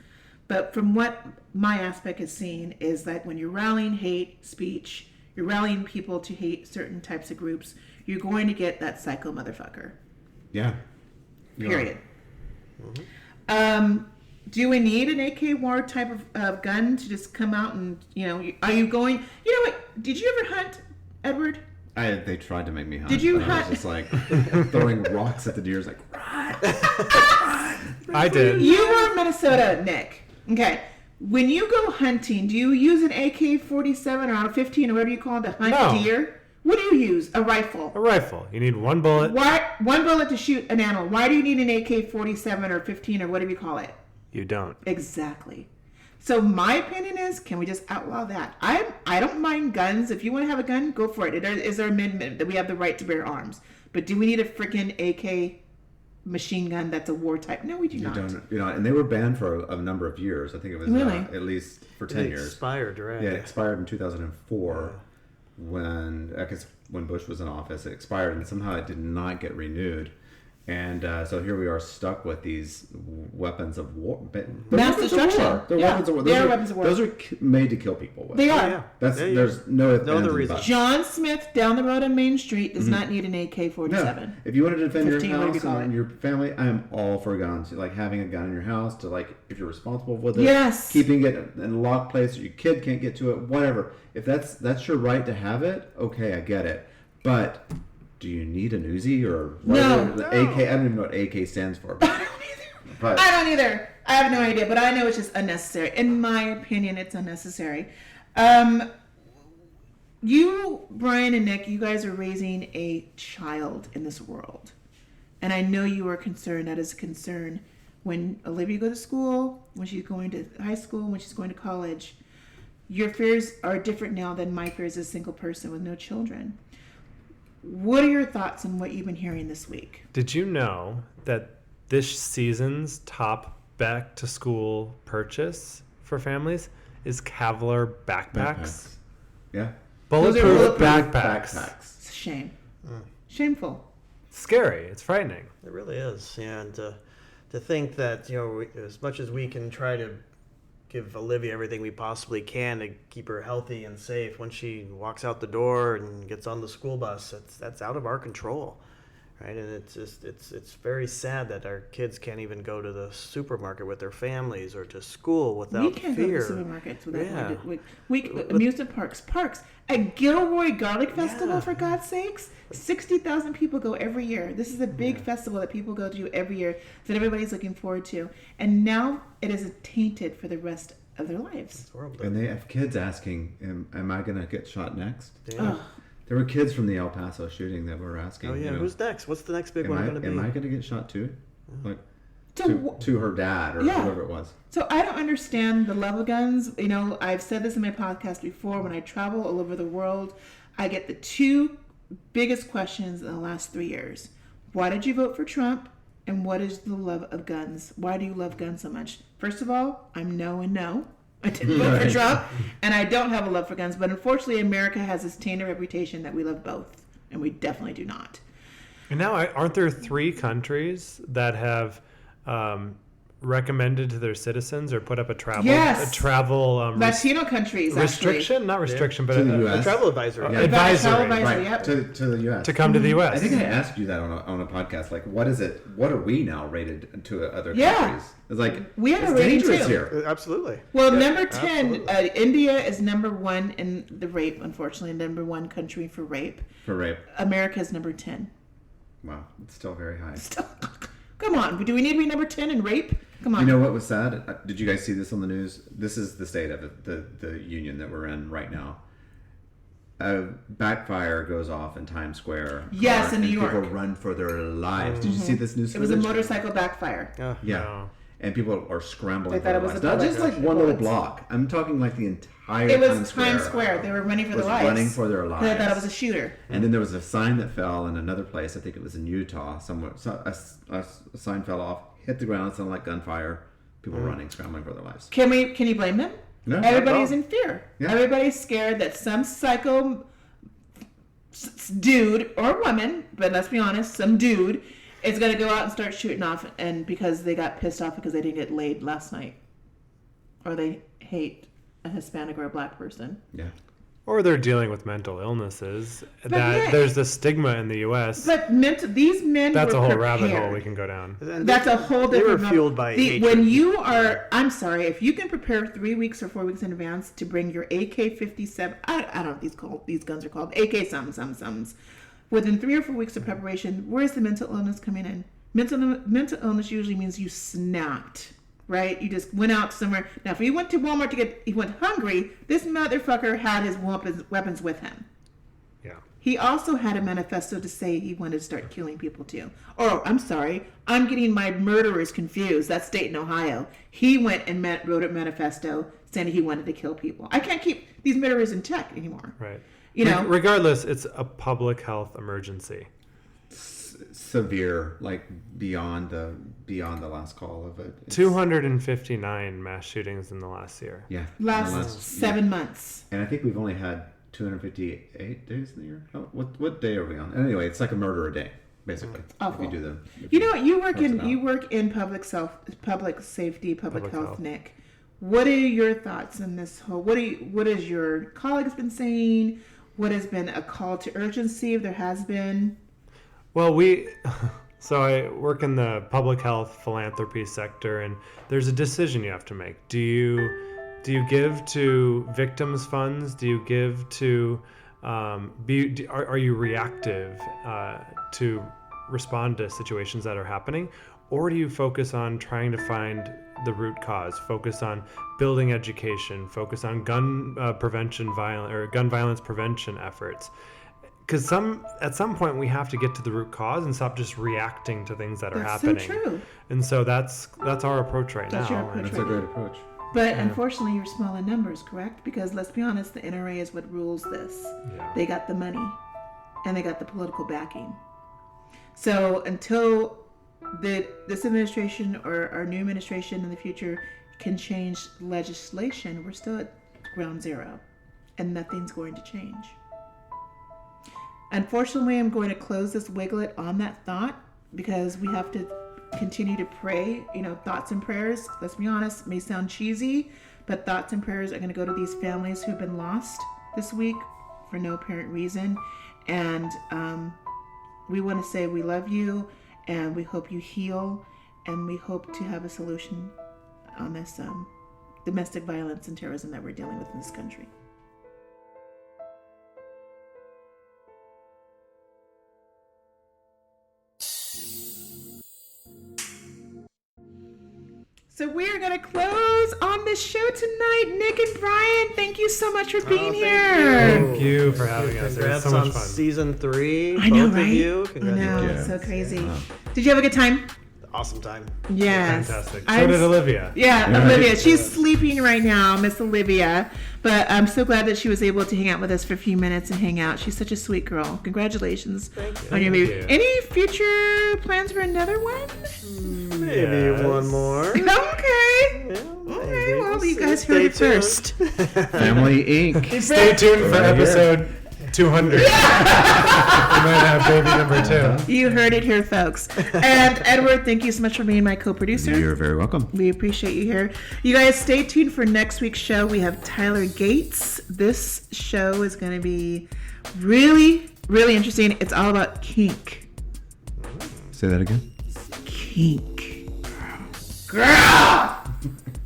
Speaker 1: But from what my aspect is seeing is that when you're rallying hate speech, you're rallying people to hate certain types of groups, you're going to get that psycho motherfucker.
Speaker 2: Yeah.
Speaker 1: Period. Mm-hmm. Do we need an AK war type of gun to just come out and, are you going, you know what, did you ever hunt, Edward?
Speaker 2: They tried to make me hunt.
Speaker 1: Did you
Speaker 2: but
Speaker 1: hunt?
Speaker 2: I was just like throwing rocks at the deers, like run.
Speaker 4: I did.
Speaker 1: You were in Minnesota, Nick. Okay. When you go hunting, do you use an AK-47 or a 15 or whatever you call it to hunt deer? What do you use? A rifle.
Speaker 4: A rifle. You need one bullet.
Speaker 1: Why? One bullet to shoot an animal. Why do you need an AK-47 or 15 or whatever you call it?
Speaker 4: You don't.
Speaker 1: Exactly. So my opinion is, can we just outlaw that? I don't mind guns. If you want to have a gun, go for it. Is there amendment that we have the right to bear arms? But do we need a freaking AK machine gun that's a war type? No, we do not.
Speaker 2: And they were banned for a number of years. I think it was
Speaker 1: Really?
Speaker 2: At least for 10 years.
Speaker 3: Expired, right?
Speaker 2: Yeah, it expired in 2004 when Bush was in office. It expired, and somehow it did not get renewed. And so here we are stuck with these weapons of war.
Speaker 1: Mass destruction.
Speaker 2: They're weapons of war.
Speaker 1: They are weapons of war.
Speaker 2: Those are made to kill people with.
Speaker 1: They are.
Speaker 3: Yeah.
Speaker 2: There's no
Speaker 3: other reason.
Speaker 1: John Smith down the road on Main Street does not need an AK-47.
Speaker 2: No. If you want to defend
Speaker 1: 15,
Speaker 2: your
Speaker 1: whatever
Speaker 2: house
Speaker 1: you call
Speaker 2: and
Speaker 1: it.
Speaker 2: your family, I am all for guns. Like having a gun in your house to if you're responsible with it.
Speaker 1: Yes.
Speaker 2: Keeping it in a locked place so your kid can't get to it, whatever. If that's your right to have it, okay, I get it. But do you need an Uzi or whatever?
Speaker 1: No.
Speaker 2: AK? I don't even know what AK stands for.
Speaker 1: I don't either. I have no idea, but I know it's just unnecessary. In my opinion, it's unnecessary. You, Brian and Nick, you guys are raising a child in this world. And I know you are concerned. That is a concern when Olivia goes to school, when she's going to high school, when she's going to college. Your fears are different now than my fears as a single person with no children. What are your thoughts on what you've been hearing this week?
Speaker 4: Did you know that this season's top back to school purchase for families is Kevlar backpacks?
Speaker 2: Yeah.
Speaker 4: Bulletproof
Speaker 1: bulletproof
Speaker 4: backpacks.
Speaker 1: It's a shame. Shameful.
Speaker 4: Scary. It's frightening.
Speaker 3: It really is. Yeah, and to think that, as much as we can try to give Olivia everything we possibly can to keep her healthy and safe, when she walks out the door and gets on the school bus, that's out of our control. right? And it's just it's very sad that our kids can't even go to the supermarket with their families or to school without
Speaker 1: We can't
Speaker 3: fear.
Speaker 1: go to supermarkets without
Speaker 3: Yeah.
Speaker 1: we amusement parks. A Gilroy Garlic Festival, for God's sakes. 60,000 people go every year. This is a big festival that people go to every year that everybody's looking forward to. And now it is tainted for the rest of their lives.
Speaker 3: It's horrible.
Speaker 2: And they have kids asking, am I going to get shot next?
Speaker 3: Yeah.
Speaker 2: There were kids from the El Paso shooting that were asking,
Speaker 3: Oh yeah,
Speaker 2: you know,
Speaker 3: who's next? What's the next big
Speaker 2: am
Speaker 3: one
Speaker 2: I,
Speaker 3: going to be?
Speaker 2: am I going to get shot too? Like,
Speaker 1: So,
Speaker 2: to her dad or
Speaker 1: Yeah.
Speaker 2: whoever it was.
Speaker 1: So I don't understand the love of guns. You know, I've said this in my podcast before. When I travel all over the world, I get the two biggest questions in the last 3 years. Why did you vote for Trump? And what is the love of guns? Why do you love guns so much? First of all, I'm no and no. I didn't vote for Trump, and I don't have a love for guns. But unfortunately, America has this tainted reputation that we love both, and we definitely do not.
Speaker 4: And now, aren't there 3 countries that have recommended to their citizens or put up a travel
Speaker 1: Yes. Latino countries,
Speaker 4: restriction? Not restriction, but
Speaker 2: To the
Speaker 3: A
Speaker 2: US.
Speaker 3: travel advisory.
Speaker 4: Uh, advisory,
Speaker 1: Travel advisory,
Speaker 2: Right,
Speaker 1: yep.
Speaker 2: to the U.S.
Speaker 4: to come to the U.S.
Speaker 2: I think I asked you that on a podcast. Like, what is it? What are we now rated to other
Speaker 1: Yeah.
Speaker 2: countries? It's like,
Speaker 1: We have a
Speaker 2: it's
Speaker 1: rating
Speaker 2: dangerous
Speaker 1: too.
Speaker 2: here.
Speaker 3: Absolutely.
Speaker 1: Well,
Speaker 3: Yeah,
Speaker 1: number 10,
Speaker 3: absolutely.
Speaker 1: India is number 1 in the rape, unfortunately, number 1 country for rape.
Speaker 2: For rape.
Speaker 1: America is number 10.
Speaker 2: Wow, it's still very high.
Speaker 1: Come on, do we need to be number 10 in rape? Come on.
Speaker 2: You know what was sad? Did you guys see this on the news? This is the state of it, the union that we're in right now. A backfire goes off in Times Square.
Speaker 1: Yes, in New
Speaker 2: and
Speaker 1: York.
Speaker 2: People run for their lives. Did you see this news?
Speaker 1: It was a
Speaker 2: footage?
Speaker 1: motorcycle backfire.
Speaker 2: Yeah.
Speaker 4: No.
Speaker 2: And people are scrambling
Speaker 1: They
Speaker 2: for
Speaker 1: thought
Speaker 2: their
Speaker 1: it was
Speaker 2: lives.
Speaker 1: a
Speaker 2: Not
Speaker 1: bullet.
Speaker 2: just like one little block. I'm talking like the entire
Speaker 1: It was
Speaker 2: Times
Speaker 1: Square. They were running for
Speaker 2: was
Speaker 1: their lives.
Speaker 2: running for their
Speaker 1: They thought it
Speaker 2: lives.
Speaker 1: was a shooter.
Speaker 2: And then there was a sign that fell in another place. I think it was in Utah. Somewhere, a sign fell off, hit the ground, sounded like gunfire. People running, scrambling for their lives.
Speaker 1: Can you blame them?
Speaker 2: No, not
Speaker 1: Everybody's
Speaker 2: at all.
Speaker 1: in fear.
Speaker 2: Yeah.
Speaker 1: Everybody's scared that some psycho dude or woman, but let's be honest, some dude is going to go out and start shooting off, and because they got pissed off because they didn't get laid last night, or they hate a Hispanic or a black person.
Speaker 2: Yeah.
Speaker 4: Or they're dealing with mental illnesses.
Speaker 1: yeah.
Speaker 4: There's the stigma in the U.S.
Speaker 1: But these men
Speaker 4: That's
Speaker 1: were
Speaker 4: a whole
Speaker 1: prepared.
Speaker 4: rabbit hole we can go down.
Speaker 3: And
Speaker 1: That's a whole
Speaker 3: They
Speaker 1: different.
Speaker 3: were fueled by hatred.
Speaker 1: when you are. I'm sorry, if you can prepare 3 weeks or 4 weeks in advance to bring your AK-57. I don't know what these guns are called. AK some. Within 3 or 4 weeks of preparation, where's the mental illness coming in? Mental illness usually means you snapped. Right? You just went out somewhere. Now, if he went to Walmart he went hungry, this motherfucker had his weapons with him.
Speaker 4: Yeah.
Speaker 1: He also had a manifesto to say he wanted to start killing people too. Oh, I'm sorry. I'm getting my murderers confused. That's state in Ohio. He went and wrote a manifesto saying he wanted to kill people. I can't keep these murderers in check anymore.
Speaker 4: Right.
Speaker 1: You know?
Speaker 4: Regardless, it's a public health emergency.
Speaker 2: Severe, like beyond the last call of it. It's-
Speaker 4: 259 mass shootings in the last year.
Speaker 2: Yeah.
Speaker 1: Last 7 months.
Speaker 2: And I think we've only had 258 days in the year. Oh, what day are we on? Anyway, it's like a murder a day, basically.
Speaker 1: Awful.
Speaker 2: If you do them.
Speaker 1: You know what? You work
Speaker 2: parse it out.
Speaker 1: public safety, public
Speaker 4: Public
Speaker 1: health,
Speaker 4: health.
Speaker 1: Nick. What are your thoughts on this whole? What has your colleagues been saying? What has been a call to urgency, if there has been?
Speaker 4: Well, so I work in the public health philanthropy sector, and there's a decision you have to make. Do you give to victims' funds? Do you give to are you reactive to respond to situations that are happening, or do you focus on trying to find the root cause? Focus on building education. Focus on gun violence prevention efforts. Because at some point we have to get to the root cause and stop just reacting to things that are
Speaker 1: That's
Speaker 4: happening.
Speaker 1: so true.
Speaker 4: And so that's our approach right
Speaker 1: That's
Speaker 4: now.
Speaker 1: your approach.
Speaker 2: That's a great approach.
Speaker 1: But unfortunately, you're small in numbers, correct? Because let's be honest, the NRA is what rules this.
Speaker 4: Yeah.
Speaker 1: They got the money, and they got the political backing. So until this administration or our new administration in the future can change legislation, we're still at ground zero, and nothing's going to change. Unfortunately, I'm going to close this wiglet on that thought because we have to continue to pray. Thoughts and prayers, let's be honest, may sound cheesy, but thoughts and prayers are going to go to these families who've been lost this week for no apparent reason. And we want to say we love you, and we hope you heal, and we hope to have a solution on this domestic violence and terrorism that we're dealing with in this country. So we're going to close on this show tonight. Nick and Brian, thank you so much for being here.
Speaker 4: Thank you for having us. It was
Speaker 3: Congrats
Speaker 4: so much
Speaker 3: on
Speaker 4: fun.
Speaker 3: season 3.
Speaker 1: I know,
Speaker 3: both
Speaker 1: right?
Speaker 3: of you.
Speaker 1: I know,
Speaker 3: Congratulations.
Speaker 1: it's so crazy. Did you have a good time?
Speaker 3: Awesome time.
Speaker 1: Yes.
Speaker 4: Fantastic. So did Olivia.
Speaker 1: Yeah, Olivia. She's sleeping right now, Miss Olivia. But I'm so glad that she was able to hang out with us for a few minutes and hang out. She's such a sweet girl. Congratulations on your baby.
Speaker 4: you.
Speaker 1: Any future plans for another one?
Speaker 3: Maybe
Speaker 4: Yes.
Speaker 3: one more.
Speaker 1: Okay.
Speaker 3: Yeah,
Speaker 1: Okay,
Speaker 3: maybe.
Speaker 1: well, you
Speaker 3: Stay
Speaker 1: guys heard it
Speaker 3: tuned.
Speaker 1: first.
Speaker 2: FMLY Inc.
Speaker 4: Stay tuned for
Speaker 2: Right here.
Speaker 4: episode 200. We might have baby number 2.
Speaker 1: You heard it here, folks. And Edward, thank you so much for being my co-producer.
Speaker 2: You're very welcome.
Speaker 1: We appreciate you here. You guys stay tuned for next week's show. We have Tyler Gates. This show is going to be really, really interesting. It's all about kink.
Speaker 2: Say that again.
Speaker 1: Kink. Girl!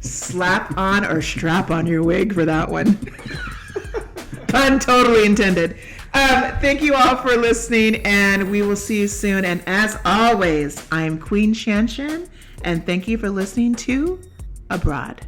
Speaker 1: Slap on or strap on your wig for that one. Pun totally intended. Thank you all for listening, and we will see you soon. And as always, I'm Queen Shanshan, and thank you for listening to Abroad.